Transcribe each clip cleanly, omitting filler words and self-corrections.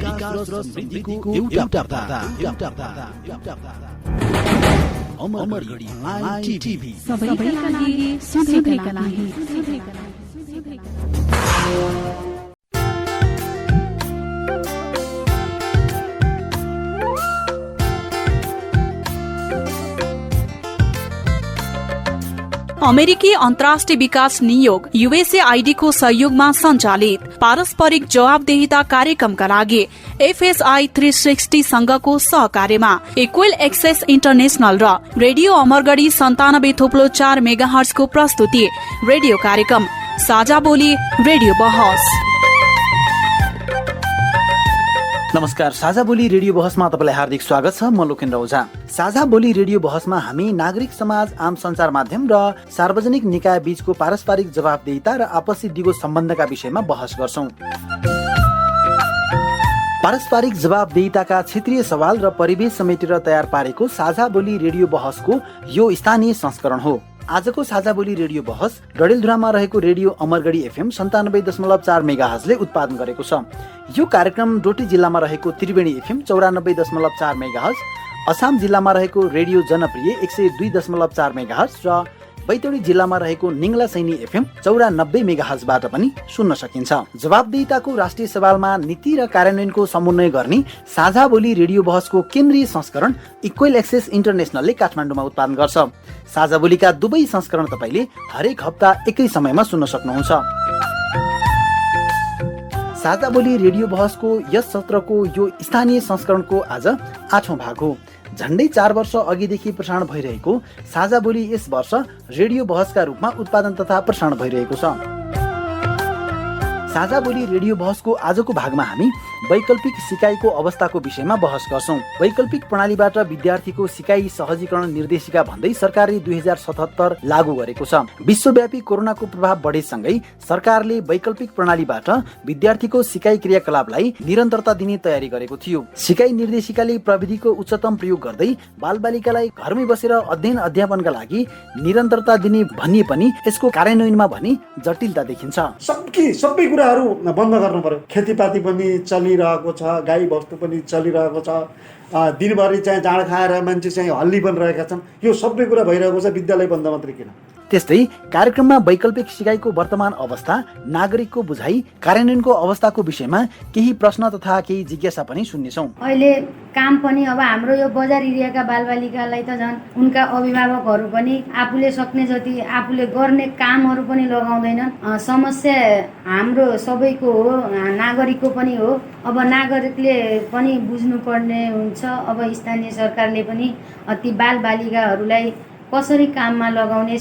विकास र समृद्धिको एउटा बार्ता। अमरगढी ऑनलाइन टिभी सबैका लागि सधैँका लागि। अमेरिकी अन्तर्राष्ट्रिय विकास नियोग USAID को सहयोगमा सञ्चालित पारस्परिक जवाबदेहिता कार्यक्रमका लागि FSI 360 संघको सहकार्यमा इक्वल एक्सेस इन्टरनेशनल र रेडियो अमरगढी 97.4 मेगाहर्ज को प्रस्तुति रेडियो कार्यक्रम साझा बोली रेडियो बहस। नमस्कार, साझा बोली रेडियो बहसमा तपाईलाई हार्दिक स्वागत छ। म लोकेन्द्र ओझा। साझा बोली रेडियो बहसमा हामी नागरिक समाज, आम सञ्चार माध्यम र सार्वजनिक निकाय बीचको पारस्परिक जवाबदेहिता र आपसी दिगो सम्बन्धका विषयमा बहस गर्छौं। पारस्परिक जवाबदेहिताका क्षेत्रीय सवाल र परिवेश समेटेर तयार पारेको साझा बोली रेडियो बहसको यो स्थानीय संस्करण हो। आजको साझा बोली रेडियो बहस डडेलधुरामा रहेको रेडियो अमरगढी FM 97.4 मेगाहर्जले उत्पादन गरेको छ। यो कार्यक्रम डोटी जिल्लामा रहेको त्रिवेणी FM 94.4 मेगाहर्ज, अछाम जिल्लामा रहेको रेडियो जनप्रिय 102.4 मेगाहर्ज र बैतडी जिल्लामा रहेको निङ्ला सैनी FM 94 मेगाहर्जबाट पनि सुन्न सकिन्छ। जवाबदेहिताको राष्ट्रिय सवालमा नीति र कार्यान्वयनको समन्वय गर्ने साझा बोली रेडियो बहसको केन्द्रीय संस्करण इक्वल एक्सेस इन्टरनेशनलले काठमाडौँमा उत्पादन गर्छ। साझा बोलीका दुवै संस्करण तपाईले हरेक हप्ता एकै समयमा सुन्न सक्नुहुन्छ। साझा बोली रेडियो बहसको यस सत्रको यो स्थानीय संस्करणको आज 8औं भाग हो। झण्डै 4 वर्ष अघिदेखि प्रसारण भइरहेको साझा बोली यस वर्ष रेडियो बहसका रूपमा उत्पादन तथा प्रसारण भइरहेको छ। साझा बोली रेडियो बहसको आजको भागमा हामी वैकल्पिक सिकाइको अवस्थाको विषयमा बहस गर्छौं। वैकल्पिक प्रणालीबाट विद्यार्थीको सिकाइ सहजीकरण निर्देशिका भन्दै सरकारले 2077 लागू गरेको छ। विश्वव्यापी कोरोनाको प्रभाव बढेसँगै सरकारले वैकल्पिक प्रणालीबाट विद्यार्थीको सिकाइ क्रियाकलापलाई निरन्तरता दिने तयारी गरेको थियो। सिकाइ निर्देशिकाले प्रविधिको उच्चतम प्रयोग गर्दै बालबालिकालाई घरमै बसेर अध्ययन अध्यापनका लागि निरन्तरता दिने भनिए पनि यसको कार्यान्वयनमा भने जटिलता देखिन्छ। सबै कुराहरू बन्द गर्नु पर्यो। खेतीपाती पनि चलिरहेको छ, गाई बस्तु पनि चलिरहेको छ, दिनभरि चाहिँ जाँड खाएर मान्छे चाहिँ हल्ली पनि रहेका छन्। यो सबै कुरा भइरहेको छ, विद्यालय बन्द मात्रै किन। त्यस्तै कार्यक्रममा वैकल्पिक सिकाइको वर्तमान अवस्था, नागरिकको बुझाइ, कार्यान्वयनको अवस्थाको विषयमा केही प्रश्न तथा केही जिज्ञासा पनि सुन्नेछौँ। अहिले काम पनि अब हाम्रो यो बजार एरियाका बालबालिकालाई त झन् उनका अभिभावकहरू पनि आफूले सक्ने जति आफूले गर्ने कामहरू पनि लगाउँदैनन्। समस्या हाम्रो सबैको हो, नागरिकको पनि हो। अब नागरिकले पनि बुझ्नुपर्ने हुन्छ। अब स्थानीय सरकारले पनि ती बालबालिकाहरूलाई कसरी काममा लगाउने।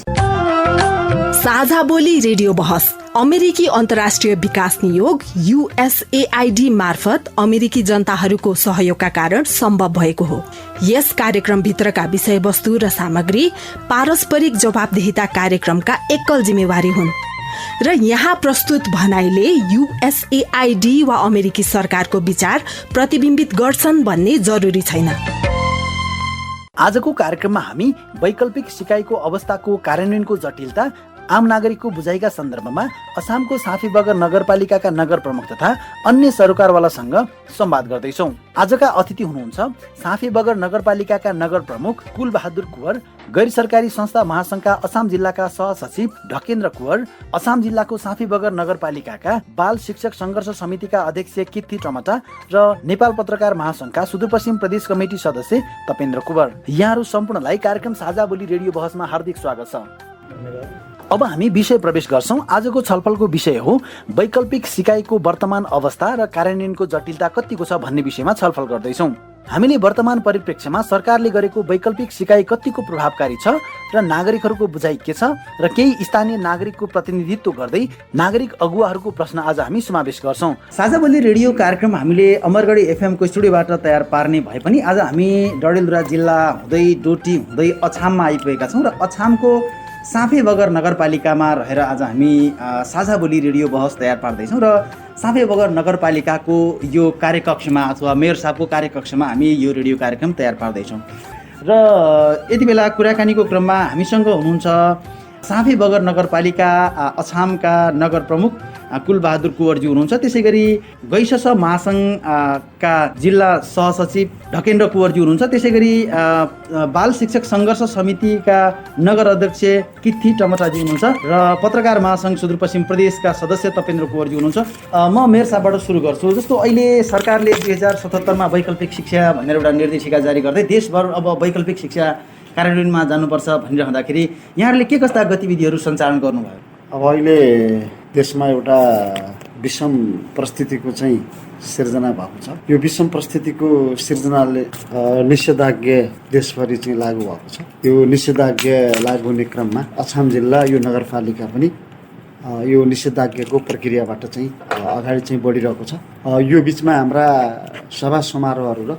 साझा बोली रेडियो बहस अमेरिकी अन्तर्राष्ट्रिय विकास नियोग USAID मार्फत अमेरिकी जनताहरूको सहयोगका कारण सम्भव भएको हो। यस कार्यक्रमभित्रका विषयवस्तु र सामग्री पारस्परिक जवाबदेहिता कार्यक्रमका एकल जिम्मेवारी हुन् र यहाँ प्रस्तुत भनाइले USAID वा अमेरिकी सरकारको विचार प्रतिबिम्बित गर्छन् भन्ने जरुरी छैन। आजको कार्यक्रममा हामी वैकल्पिक सिकाइको अवस्थाको कार्यान्वयनको जटिलता, आम नागरिकको बुझाइका सन्दर्भमा अछामको साफीबगर नगरपालिकाका नगर प्रमुख तथा अन्य सरोकारवालासँग संवाद गर्दैछौँ। आजका अतिथि हुनुहुन्छ साफीबगर नगरपालिकाका नगर प्रमुख कुलबहादुर कुवर, गैर सरकारी संस्था महासंघका अछाम जिल्लाका सहसचिव ढकेन्द्र कुवर, अछाम जिल्लाको साफीबगर नगरपालिकाका बाल शिक्षक संघर्ष समितिका अध्यक्ष कीर्ति टमटा र नेपाल पत्रकार महासंघका सुदूरपश्चिम प्रदेश कमिटी सदस्य तपेन्द्र कुवर। यहाँहरू सम्पूर्णलाई कार्यक्रम साझा बोली रेडियो बहसमा हार्दिक स्वागत छ। अब हामी विषय प्रवेश गर्छौं। आजको छलफलको विषय हो वैकल्पिक सिकाइको वर्तमान अवस्था र कार्यान्वयनको जटिलता कतिको छ भन्ने विषयमा छलफल गर्दैछौं। हामीले वर्तमान परिप्रेक्ष्यमा सरकारले गरेको वैकल्पिक सिकाइ कतिको प्रभावकारी छ र नागरिकहरूको बुझाइ के छ र केही स्थानीय नागरिकको प्रतिनिधित्व गर्दै नागरिक अगुवाहरूको प्रश्न आज हामी समावेश गर्छौं। साझा बोली रेडियो कार्यक्रम हामीले अमरगढी FM को स्टुडियोबाट तयार पार्ने भए पनि आज हामी डडेलधुरा जिल्ला हुँदै डोटी हुँदै अछाममा आइपुगेका छौं र अछामको साफीबगर नगरपालिकामा रहेर आज हामी साझा बोली रेडियो बहस तयार पार्दैछौँ र साफीबगर नगरपालिकाको यो कार्यकक्षमा अथवा मेयर साहबको कार्यकक्षमा हामी यो रेडियो कार्यक्रम तयार पार्दैछौँ र यति बेला कुराकानीको क्रममा हामीसँग हुनुहुन्छ साफीबगर नगरपालिका अछामका नगर प्रमुख कुलबहादुर कुँवरजी हुनुहुन्छ। त्यसै गरी गैसस महासङ्घका जिल्ला सहसचिव ढकेन्द्र कुँवरजी हुनुहुन्छ। त्यसै गरी बाल शिक्षक सङ्घर्ष समितिका नगर अध्यक्ष किथी टमटाजी हुनुहुन्छ र पत्रकार महासङ्घ सुदूरपश्चिम प्रदेशका सदस्य तपेन्द्र कुँवरजी हुनुहुन्छ। म मेयर साहबबाट सुरु गर्छु। जस्तो अहिले सरकारले 2077मा वैकल्पिक शिक्षा भनेर एउटा निर्देशिका जारी गर्दै देशभर अब वैकल्पिक शिक्षा कार्यान्वयनमा जानुपर्छ भनिरहँदाखेरि यहाँहरूले के कस्ता गतिविधिहरू सञ्चालन गर्नुभयो? अब अहिले देशमा एउटा विषम परिस्थितिको चाहिँ सिर्जना भएको छ। यो विषम परिस्थितिको सिर्जनाले निषेधाज्ञा देशभरि चाहिँ लागू भएको छ। यो निषेधाज्ञा लागू हुने क्रममा अछाम जिल्ला यो नगरपालिका पनि यो निषेधाज्ञाको प्रक्रियाबाट चाहिँ अगाडि चाहिँ बढिरहेको छ। यो बिचमा हाम्रा सभा समारोहहरू र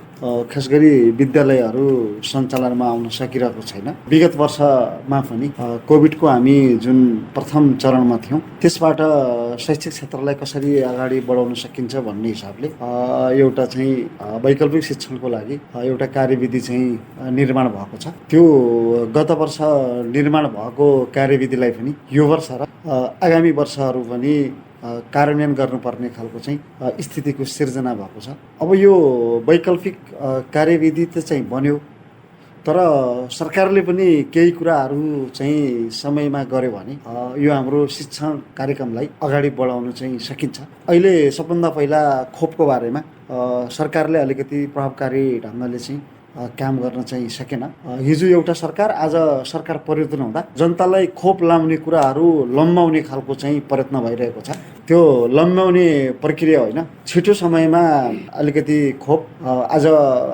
खास गरी विद्यालयहरू सञ्चालनमा आउन सकिरहेको छैन। विगत वर्षमा पनि कोभिडको हामी जुन प्रथम चरणमा थियौँ त्यसबाट शैक्षिक क्षेत्रलाई कसरी अगाडि बढाउन सकिन्छ भन्ने हिसाबले एउटा चाहिँ वैकल्पिक शिक्षणको लागि एउटा कार्यविधि चाहिँ निर्माण भएको छ। त्यो गत वर्ष निर्माण भएको कार्यविधिलाई पनि यो वर्ष र आगामी वर्षहरू पनि कार्यान्वयन गर्नुपर्ने खालको चाहिँ स्थितिको सिर्जना भएको छ। अब यो वैकल्पिक कार्यविधि त चाहिँ बन्यो, तर सरकारले पनि केही कुराहरू चाहिँ समयमा गर्यो भने यो हाम्रो शिक्षण कार्यक्रमलाई अगाडि बढाउन चाहिँ सकिन्छ। अहिले सबभन्दा पहिला खोपको बारेमा सरकारले अलिकति प्रभावकारी ढङ्गले चाहिँ काम गर्न चाहिँ सकेन। हिजो एउटा सरकार, आज सरकार परिवर्तन हुँदा जनतालाई खोप लाउने कुराहरू लम्बाउने खालको चाहिँ प्रयत्न भइरहेको छ। त्यो लम्बाउने प्रक्रिया होइन, छिटो समयमा अलिकति खोप आज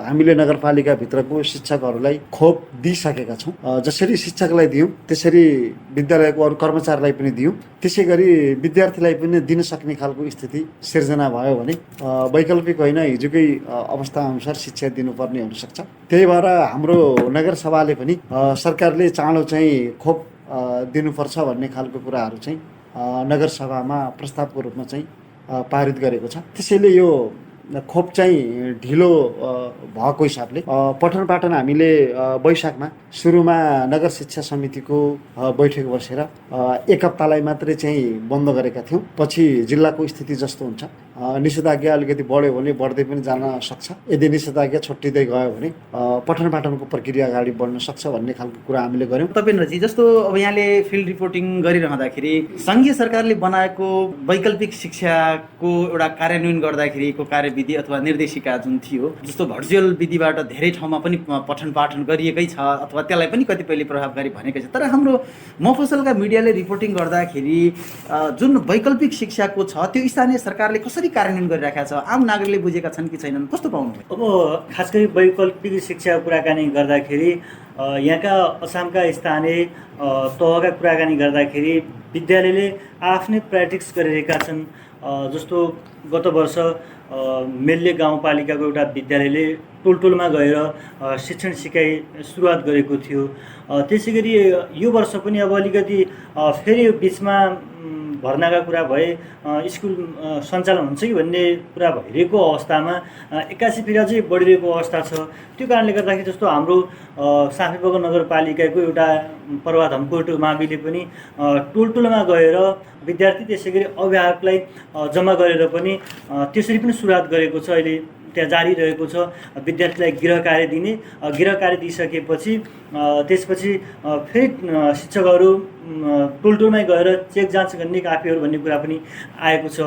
हामीले नगरपालिकाभित्रको शिक्षकहरूलाई खोप दिइसकेका छौँ। जसरी शिक्षकलाई दियौँ त्यसरी विद्यालयको अरू कर्मचारीलाई पनि दियौँ, त्यसै गरी विद्यार्थीलाई पनि दिन सक्ने खालको स्थिति सिर्जना भयो भने वैकल्पिक होइन हिजोकै अवस्था अनुसार शिक्षा दिनुपर्ने हुनसक्छ। त्यही भएर हाम्रो नगरसभाले पनि सरकारले चाँडो चाहिँ खोप दिनुपर्छ भन्ने खालको कुराहरू चाहिँ नगरसभामा प्रस्तावको रूपमा चाहिँ पारित गरेको छ। त्यसैले यो खोप चाहिँ ढिलो भएको हिसाबले पठन पाठन हामीले वैशाखमा सुरुमा नगर शिक्षा समितिको बैठक बसेर एक हप्तालाई मात्रै चाहिँ बन्द गरेका थियौँ। पछि जिल्लाको स्थिति जस्तो हुन्छ, निषेधाज्ञा अलिकति बढ्यो भने बढ्दै पनि जान सक्छ, यदि निषेधाज्ञा छुट्टिँदै गयो भने पठन पाठनको प्रक्रिया अगाडि बढ्न सक्छ भन्ने खालको कुरा हामीले गऱ्यौँ। तपेन्द्रजी, जस्तो अब यहाँले फिल्ड रिपोर्टिङ गरिरहँदाखेरि सङ्घीय सरकारले बनाएको वैकल्पिक शिक्षाको एउटा कार्यान्वयन गर्दाखेरिको कार्यविधि अथवा निर्देशिका जुन थियो, जस्तो भर्चुअल विधिबाट धेरै ठाउँमा पनि पठन पाठन गरिएकै छ अथवा त्यसलाई पनि कतिपयले प्रभावकारी भनेकै छ, तर हाम्रो मफसलका मिडियाले रिपोर्टिङ गर्दाखेरि जुन वैकल्पिक शिक्षाको छ त्यो स्थानीय सरकारले कसरी कार्यान्वयन गरिरहेका छ, आम नागरिकले बुझेका छन् कि छैनन्, कस्तो पाउनुभयो? अब खास गरी वैकल्पिक शिक्षा कुराकानी गर्दाखेरि यहाँका अछामका स्थानीय तहका कुराकानी गर्दाखेरि विद्यालयले आफ्नै प्र्याक्टिस गरिरहेका छन्। जस्तो गत वर्ष मेल्ले गाउँपालिकाको एउटा विद्यालयले टोलटोलमा गएर शिक्षण सिकाइ सुरुवात गरेको थियो। त्यसै गरी यो वर्ष पनि अब अलिकति फेरि बिचमा भर्नाका कुरा भए स्कुल सञ्चालन हुन्छ कि भन्ने कुरा भइरहेको अवस्थामा एक्कासी फेरि अझै बढिरहेको अवस्था छ। त्यो कारणले गर्दाखेरि जस्तो हाम्रो साँफेबगर नगरपालिकाको एउटा प्रभा धम्कोट माविले पनि टोलटोलमा गएर विद्यार्थी त्यसै गरी अभिभावकलाई जम्मा गरेर पनि त्यसरी पनि सुरुवात गरेको छ। अहिले त्यहाँ जारी रहेको छ। विद्यार्थीलाई गृह कार्य दिने, गृह कार्य दिइसकेपछि त्यसपछि फेरि शिक्षकहरू टोलटोलमै गएर चेक जाँच गर्ने काफीहरू भन्ने कुरा पनि आएको छ।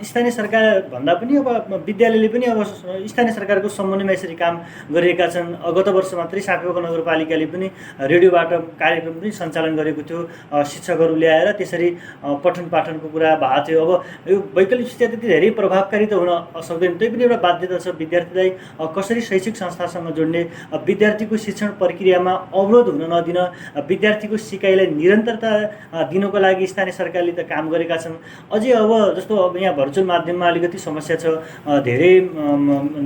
स्थानीय सरकार भन्दा पनि अब विद्यालयले पनि अब स्थानीय सरकारको समन्वयमा यसरी काम गरिरहेका छन्। गत वर्ष मात्रै साँफेबगर नगरपालिकाले पनि रेडियोबाट कार्यक्रम पनि सञ्चालन गरेको थियो। शिक्षकहरू ल्याएर त्यसरी पठन पाठनको कुरा भएको थियो। अब यो वैकल्पिक शिक्षा त्यति धेरै प्रभावकारी त हुन सक्दैन, तै पनि एउटा बाध्यता छ विद्यार्थीलाई कसरी शैक्षिक संस्थासँग जोड्ने, विद्यार्थीको शिक्षण प्रक्रियामा अवरोध हुन नदिन, विद्यार्थीको सिकाइलाई निरन्तरता दिनको लागि स्थानीय सरकारले त काम गरेका छन्। अझै अब जस्तो अब यहाँ भर्चुअल माध्यममा अलिकति समस्या छ, धेरै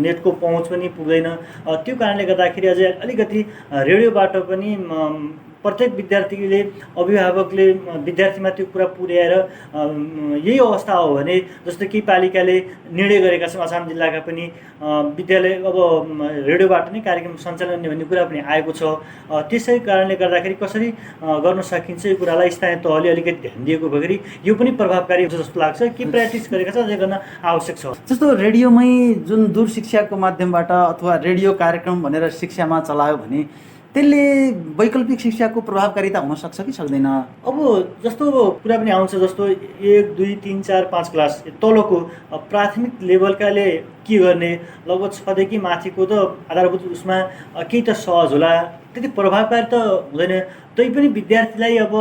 नेटको पहुँच पनि पुग्दैन। त्यो कारणले गर्दाखेरि अझै अलिकति रेडियोबाट पनि प्रत्येक विद्यार्थीले अभिभावकले विद्यार्थीमा त्यो कुरा पुर्याएर यही अवस्था हो भने जस्तो कि पालिकाले निर्णय गरेका छन् अछाम जिल्लाका पनि विद्यालय अब रेडियोबाट नै कार्यक्रम सञ्चालन भन्ने कुरा पनि आएको छ। त्यसै कारणले गर्दाखेरि कसरी गर्न सकिन्छ यो कुरालाई स्थानीय तहले अलिकति ध्यान दिएको भएखेरि यो पनि प्रभावकारी हुन्छ जस्तो लाग्छ। के प्र्याक्टिस गरेका छ अझै गर्न आवश्यक छ। जस्तो रेडियोमै जुन दूर शिक्षाको माध्यमबाट अथवा रेडियो कार्यक्रम भनेर शिक्षामा चलायो भने त्यसले वैकल्पिक शिक्षाको प्रभावकारिता हुन सक्छ कि सक्दैन? अब जस्तो कुरा पनि आउँछ जस्तो 1, 2, 3, 4, 5 क्लास तलको प्राथमिक लेभलकाले के गर्ने लगभग 6 देखि माथिको त आधारभूत उसमा केही त सहज होला, त्यति प्रभावकारी त हुँदैन। तैपनि विद्यार्थीलाई अब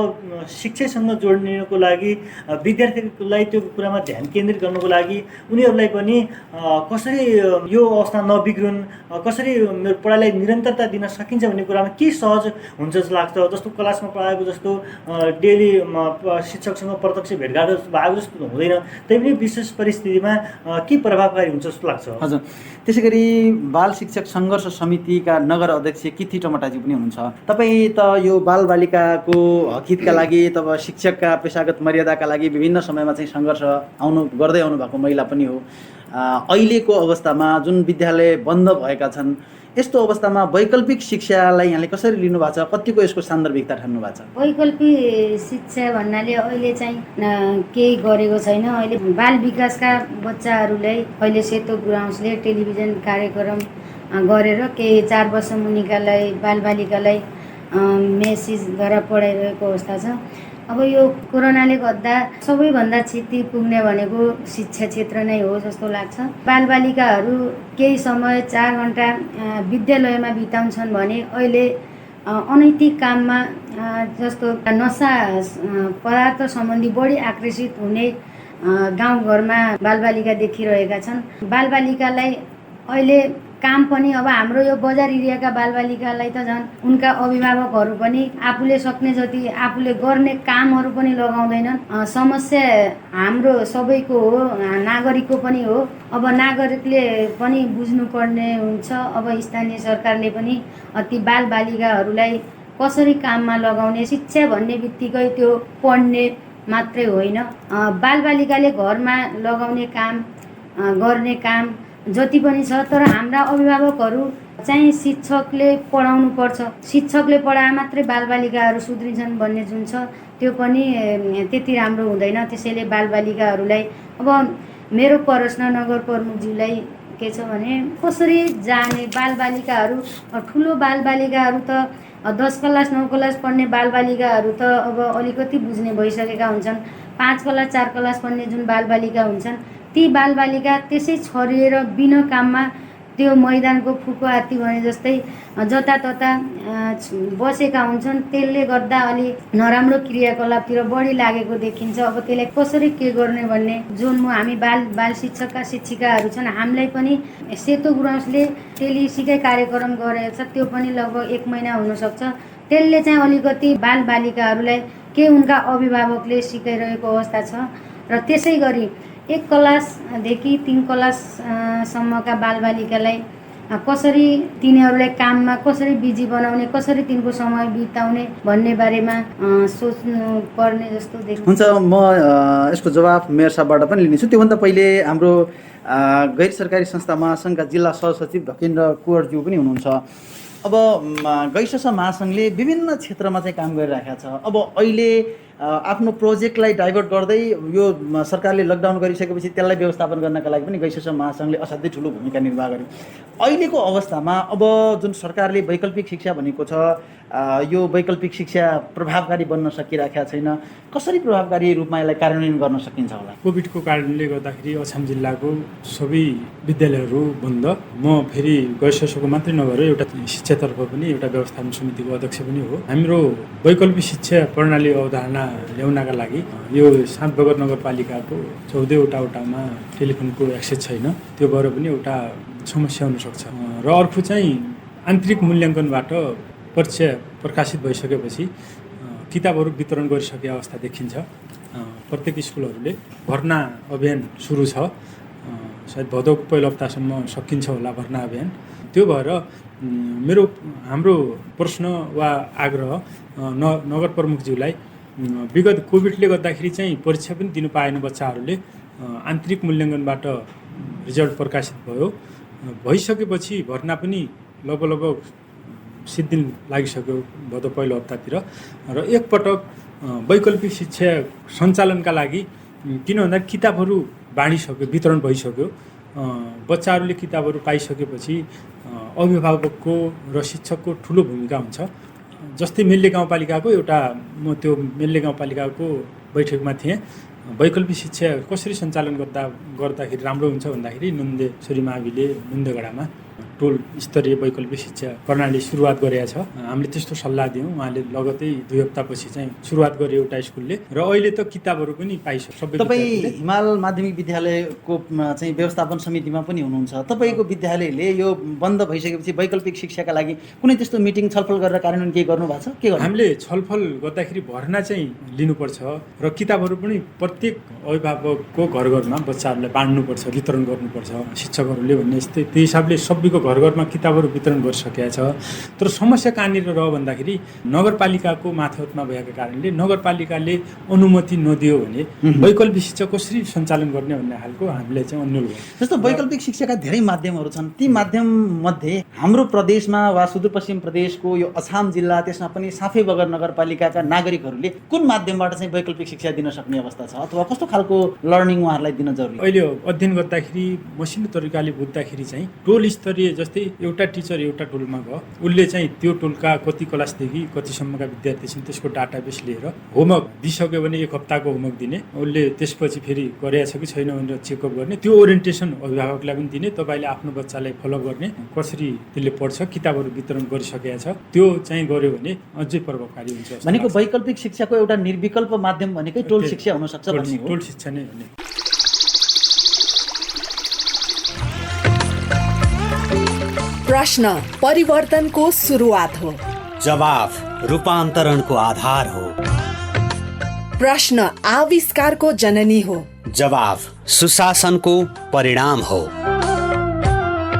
शिक्षासँग जोड्नको लागि विद्यार्थीलाई त्यो कुरामा ध्यान केन्द्रित गर्नको लागि उनीहरूलाई पनि कसरी यो अवस्था नबिग्रुन्, कसरी मेरो पढाइलाई निरन्तरता दिन सकिन्छ भन्ने कुरामा के सहज हुन्छ जस्तो लाग्छ। जस्तो क्लासमा पढाएको जस्तो डेली शिक्षकसँग प्रत्यक्ष भेटघाट भएको जस्तो हुँदैन, तैपनि विशेष परिस्थितिमा के प्रभावकारी हुन्छ जस्तो लाग्छ। हजुर, त्यसै गरी बाल शिक्षक सङ्घर्ष समितिका नगर अध्यक्ष किथी टमटाजी पनि हुनुहुन्छ। तपाईँ त यो बालबालिकाको हितका लागि तब शिक्षकका पेशागत मर्यादाका लागि विभिन्न समयमा चाहिँ सङ्घर्ष गर्दै आउनु भएको महिला पनि हो। अहिलेको अवस्थामा जुन विद्यालय बन्द भएका छन् यस्तो अवस्थामा वैकल्पिक शिक्षालाई यहाँले कसरी लिनु भएको छ, कतिको यसको सान्दर्भिकता ठान्नु भएको छ? वैकल्पिक शिक्षा भन्नाले अहिले चाहिँ केही गरेको छैन। अहिले बाल विकासका बच्चाहरूलाई अहिले सेतो गुराउँसले टेलिभिजन कार्यक्रम गरेर केही 4 वर्ष मुनिकालाई बालबालिकालाई मेसेजद्वारा पढाइरहेको अवस्था छ। अब यो कोरोनाले गर्दा सबैभन्दा क्षति पुग्ने भनेको शिक्षा क्षेत्र नै हो जस्तो लाग्छ। बालबालिकाहरू केही समय 4 घन्टा विद्यालयमा बिताउँछन् भने अहिले अनैतिक काममा जस्तो नसा पदार्थ सम्बन्धी बढी आकर्षित हुने गाउँघरमा बालबालिका देखिरहेका छन्। बालबालिकालाई अहिले काम पनि अब हाम्रो यो बजार एरियाका बालबालिकालाई त झन् उनका अभिभावकहरू पनि आफूले सक्ने जति आफूले गर्ने कामहरू पनि लगाउँदैनन्। समस्या हाम्रो सबैको हो, नागरिकको पनि हो। अब नागरिकले पनि बुझ्नुपर्ने हुन्छ। अब स्थानीय सरकारले पनि ती बालबालिकाहरूलाई कसरी काममा लगाउने, शिक्षा भन्ने बित्तिकै त्यो पढ्ने मात्रै होइन, बालबालिकाले घरमा लगाउने काम गर्ने काम जति पनि छ। तर हाम्रा अभिभावकहरू चाहिँ शिक्षकले पढाउनु पर्छ, शिक्षकले पढाए मात्रै बालबालिकाहरू सुध्रिन्छन् भन्ने जुन छ त्यो पनि त्यति राम्रो हुँदैन। त्यसैले बालबालिकाहरूलाई अब मेरो प्रश्न नगर प्रमुखज्यूलाई के छ भने कसरी जाने बालबालिकाहरू ठुलो बालबालिकाहरू त 10 क्लास 9 क्लास पढ्ने बालबालिकाहरू त अब अलिकति बुझ्ने भइसकेका हुन्छन्। 5 क्लास 4 क्लास पढ्ने जुन बालबालिका हुन्छन् ती बालबालिका त्यसै छरिएर बिना काममा त्यो मैदानको फुको हात्ती भने जस्तै जतातता बसेका हुन्छन्। त्यसले गर्दा अलि नराम्रो क्रियाकलापतिर बढी लागेको देखिन्छ। अब त्यसलाई कसरी के गर्ने भन्ने जुन हामी बाल शिक्षकका शिक्षिकाहरू छन् हामीलाई पनि सेतो गुराउँसले टेलिसिकै कार्यक्रम गरेको छ, त्यो पनि लगभग 1 महिना हुनसक्छ। त्यसले चाहिँ अलिकति बालबालिकाहरूलाई के उनका अभिभावकले सिकाइरहेको अवस्था छ। र त्यसै गरी 1 क्लासदेखि 3 क्लाससम्मका बालबालिकालाई कसरी तिनीहरूलाई काममा कसरी बिजी बनाउने, कसरी तिनको समय बिताउने भन्ने बारेमा सोच्नु पर्ने जस्तो देखिन्छ। हुन्छ, म यसको जवाफ मेयर साहबबाट पनि लिनेछु। त्योभन्दा पहिले हाम्रो गैर सरकारी संस्था महासङ्घका जिल्ला सहसचिव ढकेन्द्र कुँवरज्यू पनि हुनुहुन्छ। अब गैर महासङ्घले विभिन्न क्षेत्रमा चाहिँ काम गरिरहेको छ। अब अहिले आफ्नो प्रोजेक्टलाई डाइभर्ट गर्दै यो सरकारले लकडाउन गरिसकेपछि त्यसलाई व्यवस्थापन गर्नका लागि पनि गैर महासङ्घले असाध्यै ठुलो भूमिका निर्वाह गर्यो। अहिलेको अवस्थामा अब जुन सरकारले वैकल्पिक शिक्षा भनेको छ यो वैकल्पिक शिक्षा प्रभावकारी बन्न सकिरहेको छैन, कसरी प्रभावकारी रूपमा यसलाई कार्यान्वयन गर्न सकिन्छ होला? कोभिडको कारणले गर्दाखेरि अछाम जिल्लाको सबै विद्यालयहरू बन्द। म फेरि गैर मात्रै नभएर एउटा शिक्षातर्फ पनि एउटा व्यवस्थापन समितिको अध्यक्ष पनि हो। हाम्रो वैकल्पिक शिक्षा प्रणाली अवधारणा ल्याउनका लागि यो 7 बगर नगरपालिकाको 14वटा वटामा टेलिफोनको एक्सेस छैन, त्यो भएर पनि एउटा समस्या हुनसक्छ। र अर्को चाहिँ आन्तरिक मूल्याङ्कनबाट परीक्षा प्रकाशित भइसकेपछि किताबहरू वितरण गरिसकेको अवस्था देखिन्छ। प्रत्येक स्कुलहरूले भर्ना अभियान सुरु छ। सायद भदौको पहिलो हप्तासम्म सकिन्छ होला भर्ना अभियान। त्यो भएर हाम्रो प्रश्न वा आग्रह नगर प्रमुखज्यूलाई विगत कोभिडले गर्दाखेरि चाहिँ परीक्षा पनि दिनु पाएन बच्चाहरूले, आन्तरिक मूल्याङ्कनबाट रिजल्ट प्रकाशित भइसकेपछि भर्ना पनि लगभग 7 दिन लागिसक्यो भदौ पहिलो हप्तातिर। र एकपटक वैकल्पिक शिक्षा सञ्चालनका लागि किन भन्दा किताबहरू बाँडिसक्यो, वितरण भइसक्यो, बच्चाहरूले किताबहरू पाइसकेपछि अभिभावकको र शिक्षकको ठुलो भूमिका हुन्छ। जस्तै मेल्ले गाउँपालिकाको म त्यो मेल्ले गाउँपालिकाको बैठकमा थिएँ। वैकल्पिक शिक्षा कसरी सञ्चालन गर्दाखेरि राम्रो हुन्छ भन्दाखेरि नुन्देश्वरी माविले नुन्देगडामा टोल स्तरीय वैकल्पिक शिक्षा प्रणाली सुरुवात गरेका छ। हामीले त्यस्तो सल्लाह दियौँ, उहाँले लगतै 2 हप्तापछि चाहिँ सुरुवात गरे एउटा स्कुलले, र अहिले त किताबहरू पनि पाइसक्यो सबै। तपाईँ हिमाल माध्यमिक विद्यालयको चाहिँ व्यवस्थापन समितिमा पनि हुनुहुन्छ। तपाईँको विद्यालयले यो बन्द भइसकेपछि वैकल्पिक शिक्षाका लागि कुनै त्यस्तो मिटिङ छलफल गरेर कार्यान्वयन के गर्नु भएको छ? के गर्नु? हामीले छलफल गर्दाखेरि भर्ना चाहिँ लिनुपर्छ र किताबहरू पनि प्रत्येक अभिभावकको घर घरमा बच्चाहरूलाई बाँड्नुपर्छ, वितरण गर्नुपर्छ शिक्षकहरूले भन्ने। त्यही हिसाबले सबैको घर घरमा किताबहरू वितरण गरिसकेका छ। तर समस्या कहाँनिर रह्यो भन्दाखेरि नगरपालिकाको माथावतमा भएका कारणले नगरपालिकाले अनुमति नदियो भने वैकल्पिक शिक्षा कसरी सञ्चालन गर्ने भन्ने खालको हामीले चाहिँ अनुरोध गर्छौँ। जस्तो वैकल्पिक शिक्षाका धेरै माध्यमहरू छन्, ती माध्यम मध्ये हाम्रो प्रदेशमा वा सुदूरपश्चिम प्रदेशको यो अछाम जिल्ला, त्यसमा पनि साफेबगर नगरपालिकाका नागरिकहरूले कुन माध्यमबाट चाहिँ वैकल्पिक शिक्षा दिन सक्ने अवस्था छ अथवा कस्तो खालको लर्निङ उहाँहरूलाई दिन जरुरी? अहिले अध्ययन गर्दाखेरि मसिनो तरिकाले बुझ्दाखेरि चाहिँ टोल स्तरीय, जस्तै एउटा टिचर एउटा टोलमा गयो, उसले चाहिँ त्यो टोलका कति क्लासदेखि कतिसम्मका विद्यार्थी छन् त्यसको डाटाबेस लिएर होमवर्क दिइसक्यो भने 1 हप्ताको होमवर्क दिने, उसले त्यसपछि फेरि गरेछ कि छैन भनेर चेकअप गर्ने, त्यो ओरिएन्टेसन अभिभावकलाई पनि दिने, तपाईँले आफ्नो बच्चालाई फलो गर्ने, कसरी त्यसले पढ्छ, किताबहरू वितरण गरिसकेका छ, त्यो चाहिँ गर्यो भने अझै प्रभावकारी हुन्छ। भनेको वैकल्पिक शिक्षाको एउटा निर्विकल्प माध्यम भनेकै टोल शिक्षा हुन सक्छ भन्ने हो। टोल शिक्षा नै भन्ने। प्रश्न परिवर्तनको सुरुवात हो, जवाफ रूपान्तरणको आधार हो। प्रश्न आविष्कारको जननी हो, जवाफ सुशासनको परिणाम हो।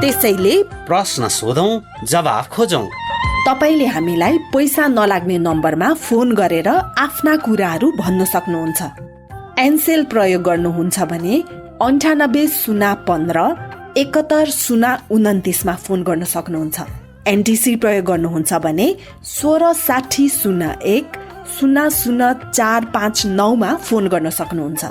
त्यसैले प्रश्न सोधौं, जवाफ खोजौं। तपाईले हामीलाई पैसा नलाग्ने नम्बरमा फोन गरेर आफ्ना कुराहरू भन्न सक्नुहुन्छ। एनसेल प्रयोग गर्नुहुन्छ भने 98 015 71 मा फोन गर्न सक्नुहुन्छ। एनटिसी प्रयोग गर्नुहुन्छ भने 1660 01 00459 मा फोन गर्न सक्नुहुन्छ।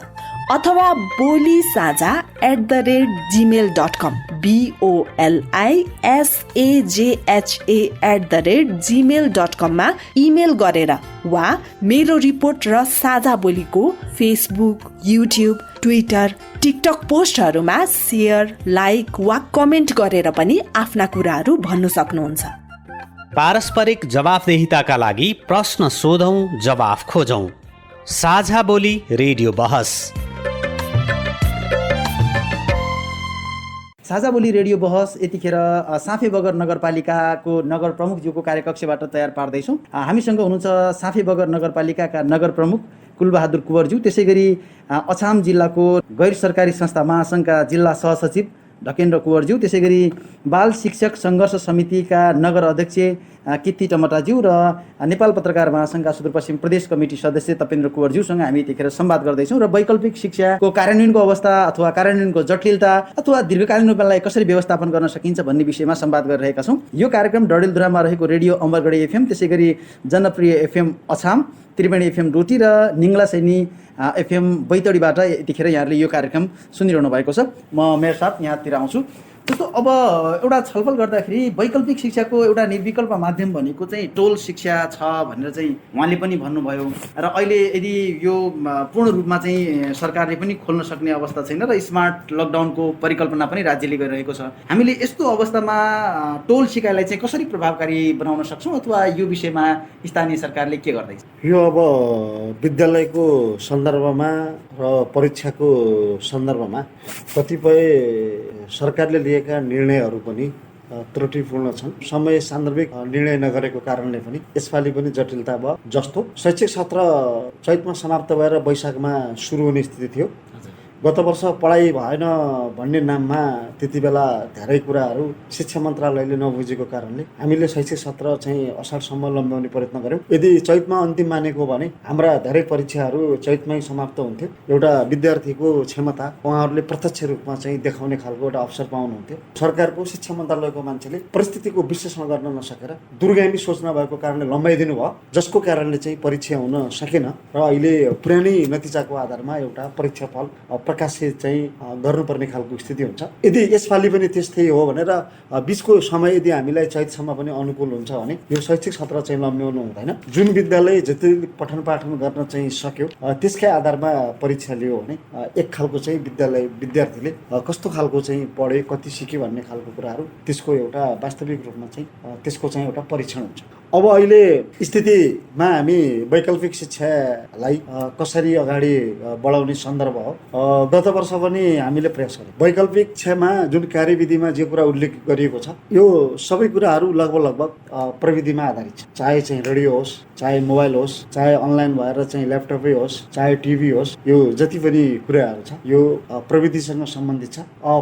अथवा बोली साझा @gmail.com BOLISAJHA@gmail.com मा इमेल गरेर वा मेरो रिपोर्ट र साझा बोलीको फेसबुक, युट्युब, ट्विटर, टिकटक पोस्टहरूमा शेयर, लाइक वा कमेन्ट गरेर पनि आफ्ना कुराहरू भन्न सक्नुहुन्छ। पारस्परिक जवाफदेहिताका लागि प्रश्न सोधौं, जवाफ खोजौं। साझा बोली रेडियो बहस। साझा बोली रेडियो बहस यतिखेर साफेबगर नगरपालिकाको नगर प्रमुखज्यूको कार्यकक्षबाट तयार पार्दैछौँ। हामीसँग हुनुहुन्छ साफेबगर नगरपालिकाका नगर प्रमुख कुलबहादुर कुँवरज्यू, त्यसै गरी अछाम जिल्लाको गैर सरकारी संस्था महासङ्घका जिल्ला सहसचिव ढकेन्द्र कुँवरज्यू, त्यसै गरी बाल शिक्षक सङ्घर्ष समितिका नगर अध्यक्ष कित्ती टमटाज्यू र नेपाल पत्रकार महासङ्घका सुदूरपश्चिम प्रदेश कमिटी सदस्य तपेन्द्र कुँवरज्यूसँग हामी यतिखेर संवाद गर्दैछौँ र वैकल्पिक शिक्षाको कार्यान्वयनको अवस्था अथवा कार्यान्वयनको जटिलता अथवा दीर्घकालीन रूपलाई कसरी व्यवस्थापन गर्न सकिन्छ भन्ने विषयमा संवाद गरिरहेका छौँ। यो कार्यक्रम डडेलधुरामा रहेको रेडियो अमरगढी एफएम, त्यसै गरी जनप्रिय एफएम अछाम, त्रिवेणी एफएम डोटी र निङ्ला सैनी एफएम बैतडीबाट यतिखेर यहाँहरूले यो कार्यक्रम सुनिरहनु भएको छ। म मेयर साहब यहाँतिर आउँछु। जस्तो अब एउटा छलफल गर्दाखेरि वैकल्पिक शिक्षाको एउटा निर्विकल्प माध्यम भनेको चाहिँ टोल शिक्षा छ भनेर चाहिँ उहाँले पनि भन्नुभयो र अहिले यदि यो पूर्ण रूपमा चाहिँ सरकारले पनि खोल्न सक्ने अवस्था छैन र स्मार्ट लकडाउनको परिकल्पना पनि राज्यले गरिरहेको छ। हामीले यस्तो अवस्थामा टोल सिकाइलाई चाहिँ कसरी प्रभावकारी बनाउन सक्छौँ अथवा यो विषयमा स्थानीय सरकारले के गर्दैछ? यो अब विद्यालयको सन्दर्भमा र परीक्षाको सन्दर्भमा कतिपय सरकारले लिएका निर्णयहरू पनि त्रुटिपूर्ण छन्। समय सान्दर्भिक निर्णय नगरेको कारणले पनि यसपालि पनि जटिलता भयो। जस्तो शैक्षिक सत्र चैतमा समाप्त भएर वैशाखमा सुरु हुने स्थिति थियो, गत वर्ष पढाइ भएन भन्ने नाममा त्यति बेला धेरै कुराहरू शिक्षा मन्त्रालयले नबुझेको कारणले हामीले शैक्षिक सत्र चाहिँ असारसम्म लम्ब्याउने प्रयत्न गऱ्यौँ। यदि चैतमा अन्तिम मानेको हो भने हाम्रा धेरै परीक्षाहरू चैतमै समाप्त हुन्थ्यो। एउटा विद्यार्थीको क्षमता उहाँहरूले प्रत्यक्ष रूपमा चाहिँ देखाउने खालको एउटा अवसर पाउनुहुन्थ्यो। सरकारको शिक्षा मन्त्रालयको मान्छेले परिस्थितिको विश्लेषण गर्न नसकेर दूरगामी सोच नभएको कारणले लम्बाइदिनु भयो, जसको कारणले चाहिँ परीक्षा हुन सकेन र अहिले पुरानै नतिजाको आधारमा एउटा परीक्षा फल प्रकाशित चाहिँ गर्नुपर्ने खालको स्थिति हुन्छ। यदि यसपालि पनि त्यस्तै हो भनेर बिचको समय यदि हामीलाई चैतसम्म पनि अनुकूल हुन्छ भने यो शैक्षिक सत्र चाहिँ लम्ब्याउनु हुँदैन। जुन विद्यालय जति पठन पाठन गर्न चाहिँ सक्यो त्यसकै आधारमा परीक्षा लियो भने एक खालको चाहिँ विद्यार्थीले कस्तो खालको चाहिँ पढ्यो, कति सिक्यो भन्ने खालको कुराहरू त्यसको एउटा वास्तविक रूपमा चाहिँ त्यसको चाहिँ एउटा परीक्षण हुन्छ। अब अहिले स्थितिमा हामी वैकल्पिक शिक्षालाई कसरी अगाडि बढाउने सन्दर्भ हो। गत वर्ष पनि हामीले प्रयास गर्यौँ। वैकल्पिक शिक्षामा जुन कार्यविधिमा जे कुरा उल्लेख गरिएको छ यो सबै कुराहरू लगभग प्रविधिमा आधारित छ। चाहे चाहिँ रेडियो होस्, चाहे मोबाइल होस्, चाहे अनलाइन भएर चाहिँ ल्यापटपै होस्, चाहे टिभी होस्, यो जति पनि कुराहरू छ यो प्रविधिसँग सम्बन्धित छ।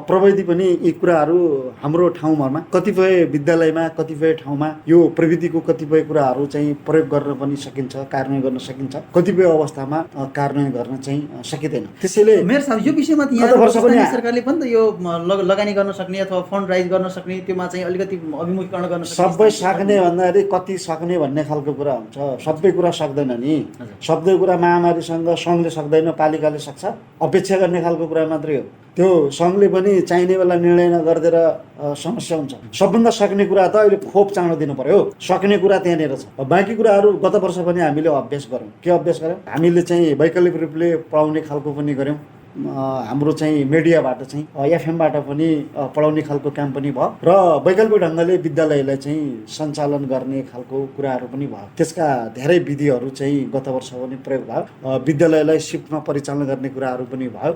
प्रविधि पनि यी कुराहरू हाम्रो ठाउँमा कतिपय विद्यालयमा कतिपय ठाउँमा यो प्रविधिको कतिपय कुराहरू चाहिँ प्रयोग गर्न पनि सकिन्छ, कार्यान्वयन गर्न सकिन्छ, कतिपय अवस्थामा कार्यान्वयन गर्न चाहिँ सकिँदैन। त्यसैले मेयर साहब यो विषयमा सरकारले पनि त यो लगानी गर्न सक्ने अथवा फन्ड राइज गर्न सक्ने त्योमा चाहिँ अलिकति अभिमुखीकरण गर्न सबै सक्ने भन्दाखेरि कति सक्ने भन्ने खालको कुरा हुन्छ। सबै कुरा सक्दैन नि, सबै कुरा महामारीसँग सङ्घले सक्दैन, पालिकाले सक्छ, अपेक्षा गर्ने खालको कुरा मात्रै हो। त्यो सङ्घले पनि चाहिने बेला निर्णय नगरिदिएर समस्या हुन्छ। सबभन्दा सक्ने कुरा त अहिले खोप चाँडो दिनु पर्यो, सक्ने कुरा त्यहाँनिर छ। बाँकी कुराहरू गत वर्ष पनि हामीले अभ्यास गऱ्यौँ। के अभ्यास गऱ्यौँ? हामीले चाहिँ वैकल्पिक रूपले पढाउने खालको पनि गऱ्यौँ। हाम्रो चाहिँ मिडियाबाट चाहिँ एफएमबाट पनि पढाउने खालको काम पनि भयो र वैकल्पिक ढङ्गले विद्यालयलाई चाहिँ सञ्चालन गर्ने खालको कुराहरू पनि भयो। त्यसका धेरै विधिहरू चाहिँ गत वर्ष पनि प्रयोग भयो। विद्यालयलाई सिफ्टमा परिचालन गर्ने कुराहरू पनि भयो।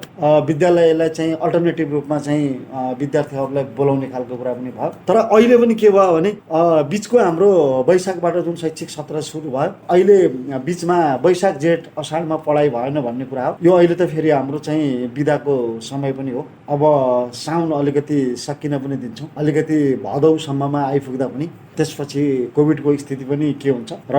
विद्यालयलाई चाहिँ अल्टरनेटिभ रूपमा चाहिँ विद्यार्थीहरूलाई बोलाउने खालको कुरा पनि भयो। तर अहिले पनि के भयो भने बिचको हाम्रो वैशाखबाट जुन शैक्षिक सत्र सुरु भयो, अहिले बिचमा वैशाख जेठ असाढमा पढाइ भएन भन्ने कुरा हो। यो अहिले त फेरि हाम्रो चाहिँ बिदाको समय पनि हो। अब साउन अलिकति सकिन पनि दिन्छौँ, अलिकति भदौसम्ममा आइपुग्दा पनि त्यसपछि कोभिडको स्थिति पनि के हुन्छ र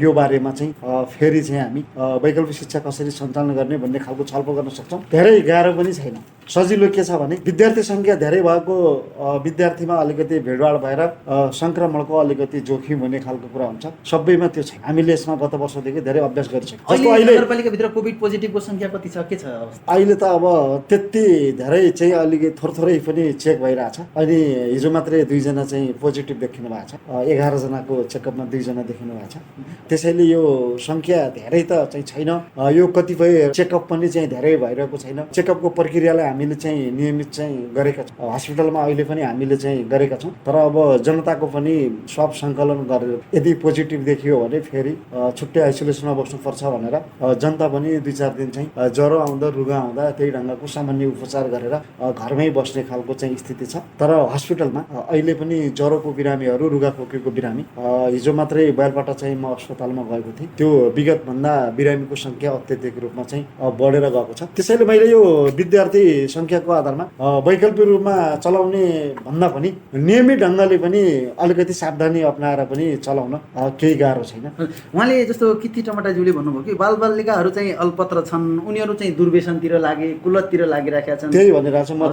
यो बारेमा चाहिँ फेरि चाहिँ हामी वैकल्पिक शिक्षा कसरी सञ्चालन गर्ने भन्ने खालको छलफल गर्न सक्छौँ। धेरै गाह्रो पनि छैन। सजिलो के छ भने विद्यार्थी सङ्ख्या धेरै भएको विद्यार्थीमा अलिकति भिडभाड भएर सङ्क्रमणको अलिकति जोखिम हुने खालको कुरा हुन्छ। सबैमा त्यो छैन। हामीले यसमा गत वर्षदेखि धेरै अभ्यास गरिसक्यौँ। अहिले नगरपालिकाभित्र कोभिड पोजिटिभको सङ्ख्या कति छ, के छ अवस्था? अहिले त अब त्यति धेरै चाहिँ अलिकति थोरै पनि चेक भइरहेछ। अनि हिजो मात्रै 2 जना चाहिँ पोजिटिभ देखिनु भएको छ। 11 जनाको चेकअपमा 2 जना देखिनु भएको छ। त्यसैले यो सङ्ख्या धेरै त चाहिँ छैन। यो कतिपय चेकअप पनि चाहिँ धेरै भइरहेको छैन। चेकअपको प्रक्रियालाई हामीले चाहिँ नियमित चाहिँ गरेका छौँ। हस्पिटलमा अहिले पनि हामीले चाहिँ गरेका छौँ। तर अब जनताको पनि स्वाब सङ्कलन गरेर यदि पोजिटिभ देखियो भने फेरि छुट्टै आइसोलेसनमा बस्नुपर्छ भनेर जनता पनि 2-4 दिन चाहिँ ज्वरो आउँदा रुगा आउँदा त्यही ढङ्गको सामान्य उपचार गरेर घरमै बस्ने खालको चाहिँ स्थिति छ। तर हस्पिटलमा अहिले पनि ज्वरोको बिरामीहरू, रुगा खोकीको बिरामी हिजो मात्रै बैलपाटा चाहिँ म अस्पतालमा गएको थिएँ। त्यो विगतभन्दा बिरामीको सङ्ख्या अत्यधिक रूपमा चाहिँ बढेर गएको छ। त्यसैले मैले यो विद्यार्थी सङ्ख्याको आधारमा वैकल्पिक रूपमा चलाउने भन्दा पनि नियमित ढङ्गले पनि अलिकति सावधानी अप्नाएर पनि चलाउन केही गाह्रो छैन। उहाँले जस्तो कित्ती टमाटाज्यूले भन्नुभयो कि बालबालिकाहरू चाहिँ अल्पत्र छन्, उनीहरू चाहिँ दुर्व्यसनतिर लागे, कुलततिर लागिरहेका छन्। त्यही भनिरहेको छु म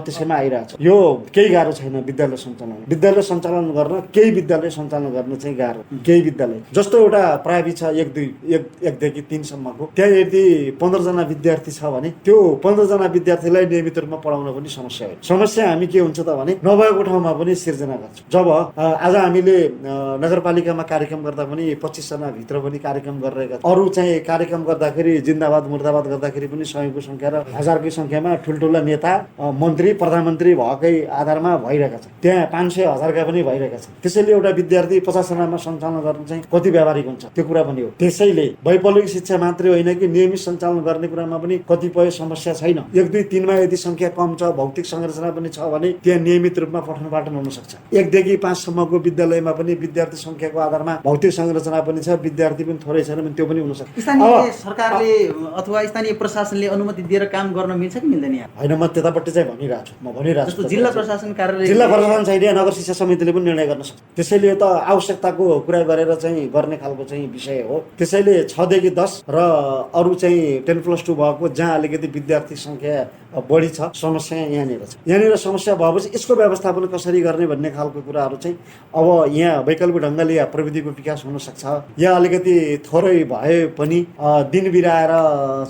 त्यसैमा आइरहेको छु। यो केही गाह्रो छैन। विद्यालय सञ्चालन गर्न केही विद्यालय सञ्चालन गर्न चाहिँ गाह्रो। केही विद्यालय जस्तो एउटा प्राइभेट छ 1 देखि 3 सम्मको, त्यहाँ यदि 15 जना विद्यार्थी छ भने त्यो 15 जना विद्यार्थीलाई नियमित रूपमा पढाउन पनि समस्या हो। समस्या हामी के हुन्छ त भने नभएको ठाउँमा पनि सिर्जना गर्छौँ। जब आज हामीले नगरपालिकामा कार्यक्रम गर्दा पनि 25 जना भित्र पनि कार्यक्रम गरिरहेका छौँ। अरू चाहिँ कार्यक्रम गर्दाखेरि जिन्दाबाद मुर्दाबाद गर्दाखेरि पनि 100को सङ्ख्या र 1000कै सङ्ख्यामा ठुल्ठुला नेता, मन्त्री, प्रधानमन्त्री भएकै आधारमा भइरहेका छन्। त्यहाँ 500, 1000का पनि भइरहेका छन्। त्यसैले एउटा विद्यार्थी 50 जनामा सञ्चालन गर्न चाहिँ कति व्यावहारिक हुन्छ त्यो कुरा पनि हो। त्यसैले वैकल्पिक शिक्षा मात्रै होइन कि नियमित सञ्चालन गर्ने कुरामा पनि कतिपय समस्या छैन। 1-2 दुई तिनमा यदि सङ्ख्या कम छ, भौतिक संरचना पनि छ भने त्यहाँ नियमित रूपमा पठन पाठन हुन सक्छ। 1 देखि 5 सम्मको विद्यालयमा पनि विद्यार्थी सङ्ख्याको आधारमा भौतिक संरचना पनि छ, विद्यार्थी पनि थोरै छैन भने त्यो पनि हुन सक्छ। स्थानीय सरकारले अथवा स्थानीय प्रशासनले अनुमति दिएर काम गर्न मिल्छ कि मिल्दैन? होइन, म त्यतापट्टि चाहिँ भनिरहेको छु। जिल्ला प्रशासन कार्यालय, जिल्ला प्रशासन छैन, नगर शिक्षा समितिले पनि निर्णय गर्न सक्छ। त्यसैले त आवश्यकताको कुरा गरेर चाहिँ गर्ने खालको चाहिँ विषय हो। त्यसैले 6 देखि 10 र अरू चाहिँ 10+2 भएको जहाँ अलिकति विद्यार्थी सङ्ख्या बढी छ, समस्या यहाँनिर छ। यहाँनिर समस्या भएपछि यसको व्यवस्थापन कसरी गर्ने भन्ने खालको कुराहरू चाहिँ अब यहाँ वैकल्पिक ढङ्गले या प्रविधिको विकास हुन सक्छ, या अलिकति थोरै भए पनि दिन बिराएर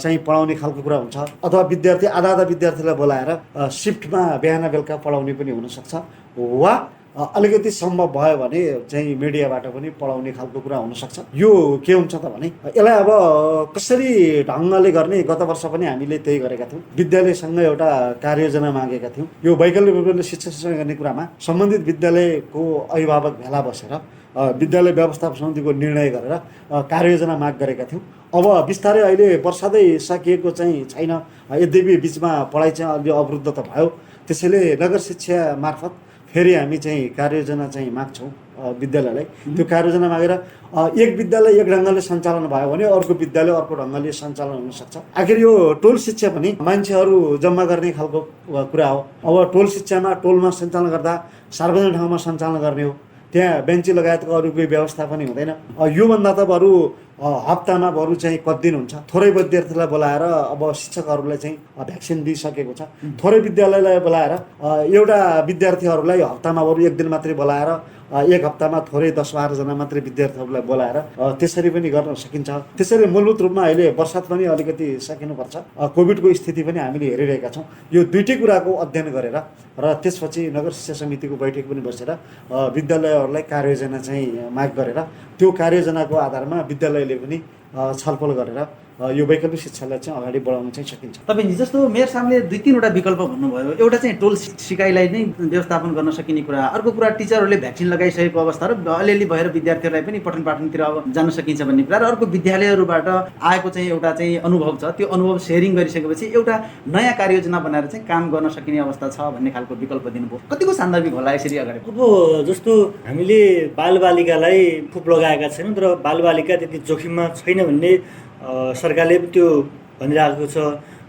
चाहिँ पढाउने खालको कुरा हुन्छ, अथवा विद्यार्थी आधा विद्यार्थीलाई बोलाएर सिफ्टमा बिहान बेलुका पढाउने पनि हुनसक्छ, वा अलिकति सम्भव भयो भने चाहिँ मिडियाबाट पनि पढाउने खालको कुरा हुनसक्छ। यो के हुन्छ त भने यसलाई अब कसरी ढङ्गले गर्ने, गत वर्ष पनि हामीले त्यही गरेका थियौँ। विद्यालयसँग एउटा कार्ययोजना मागेका थियौँ। यो वैकल्पिक रूपले शिक्षा गर्ने कुरामा सम्बन्धित विद्यालयको अभिभावक भेला बसेर विद्यालय व्यवस्थापन समितिको निर्णय गरेर कार्ययोजना माग गरेका थियौँ। अब बिस्तारै अहिले वर्षादै सकिएको चाहिँ छैन, यद्यपि बिचमा पढाइ चाहिँ अलि अवरुद्ध त भयो। त्यसैले नगर शिक्षा मार्फत फेरि हामी चाहिँ कार्ययोजना चाहिँ माग्छौँ विद्यालयलाई। त्यो कार्ययोजना मागेर एक विद्यालय एक ढङ्गले सञ्चालन भयो भने अर्को विद्यालय अर्को ढङ्गले सञ्चालन हुन सक्छ। आखिर यो टोल शिक्षा पनि मान्छेहरू जम्मा गर्ने खालको कुरा हो। अब टोल शिक्षामा टोलमा सञ्चालन गर्दा सार्वजनिक ठाउँमा सञ्चालन गर्ने हो, त्यहाँ बेन्ची लगायतको अरू कोही व्यवस्था पनि हुँदैन। योभन्दा त बरु हप्तामा बरु चाहिँ कति दिन हुन्छ, थोरै विद्यार्थीलाई बोलाएर अब शिक्षकहरूलाई चाहिँ भ्याक्सिन दिइसकेको छ, थोरै विद्यालयलाई बोलाएर एउटा विद्यार्थीहरूलाई हप्तामा बरु 1 दिन मात्रै बोलाएर 1 हप्तामा थोरै 10-12 जना मात्रै विद्यार्थीहरूलाई बोलाएर त्यसरी पनि गर्न सकिन्छ। त्यसैले मूलभूत रूपमा अहिले वर्षात पनि अलिकति सकिनुपर्छ। कोभिडको स्थिति पनि हामीले हेरिरहेका छौँ। यो दुईटै कुराको अध्ययन गरेर र त्यसपछि नगर शिक्षा समितिको बैठक पनि बसेर विद्यालयहरूलाई कार्ययोजना चाहिँ माग गरेर त्यो कार्ययोजनाको आधारमा विद्यालयले पनि छलफल गरेर यो वैकल्पिक शिक्षालाई चाहिँ अगाडि बढाउन चाहिँ सकिन्छ। तपाईँ जस्तो मेयर साहबले 2-3वटा विकल्प भन्नुभयो। एउटा चाहिँ टोल सिकाइलाई नै व्यवस्थापन गर्न सकिने कुरा, अर्को कुरा टिचरहरूले भ्याक्सिन लगाइसकेको अवस्था र अलिअलि भएर विद्यार्थीहरूलाई पनि पठन पाठनतिर अब जान सकिन्छ भन्ने कुरा, र अर्को विद्यालयहरूबाट आएको चाहिँ एउटा चाहिँ अनुभव छ, त्यो अनुभव सेयरिङ गरिसकेपछि एउटा नयाँ कार्ययोजना बनाएर चाहिँ काम गर्न सकिने अवस्था छ भन्ने खालको विकल्प दिनुभयो। कतिको सान्दर्भिक होला यसरी अगाडि? अब जस्तो हामीले बालबालिकालाई खोप लगाएका छैनौँ, तर बालबालिका त्यति जोखिममा छैन भन्ने सरकारले पनि त्यो भनिरहेको छ।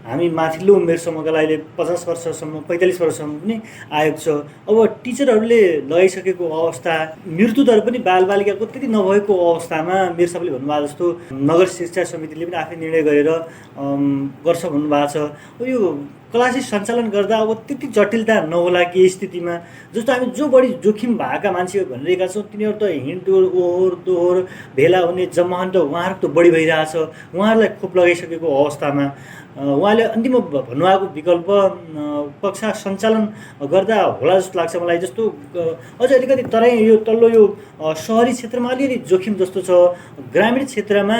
हामी माथिल्लो उमेर समूहका लागि 50 वर्षसम्म 45 वर्षसम्म पनि आएको छ। अब टिचरहरूले लगाइसकेको अवस्था, मृत्युदर पनि बालबालिकाको त्यति नभएको अवस्थामा मेयर साहबले भन्नुभएको जस्तो नगर शिक्षा समितिले पनि आफै निर्णय गरेर गर्छ भन्नुभएको छ। अब यो क्लासेस सञ्चालन गर्दा अब त्यति जटिलता नहोला कि स्थितिमा, जस्तो हामी जो बढी जोखिम भएका मान्छे भनिरहेका छौँ तिनीहरू त हिँडडुल ओहोर दोहोर भेला हुने जमान त उहाँहरू त बढी भइरहेछ। उहाँहरूलाई खोप लगाइसकेको अवस्थामा उहाँले अन्तिम भन्नुभएको विकल्प कक्षा सञ्चालन गर्दा होला जस्तो लाग्छ मलाई। जस्तो अझ अलिकति तराई यो तल्लो यो सहरी क्षेत्रमा अलिअलि जोखिम जस्तो छ, ग्रामीण क्षेत्रमा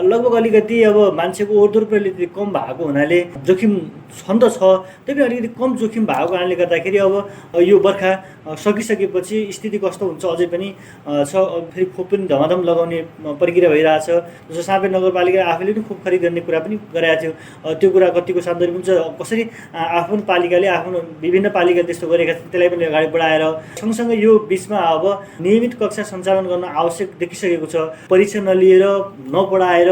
लगभग अलिकति अब मान्छेको ओहोरदोहोर पनि अलिकति कम भएको हुनाले जोखिम छन् त छ, त्यही पनि अलिकति कम जोखिम भएको कारणले गर्दाखेरि अब यो बर्खा सकिसकेपछि स्थिति कस्तो हुन्छ अझै पनि छ। फेरि खोप पनि धमाधम लगाउने प्रक्रिया भइरहेछ। जस्तो साँपे नगरपालिका आफैले पनि खोप खरिद गर्ने कुरा पनि गरेको थियो। त्यो कुरा कतिको सान्दर्भिक हुन्छ, कसरी आफ्नो पालिकाले आफ्नो विभिन्न पालिकाले त्यस्तो गरेका छन् त्यसलाई पनि अगाडि बढाएर सँगसँगै यो बिचमा अब नियमित कक्षा सञ्चालन गर्न आवश्यक देखिसकेको छ। परीक्षा नलिएर नपढाएर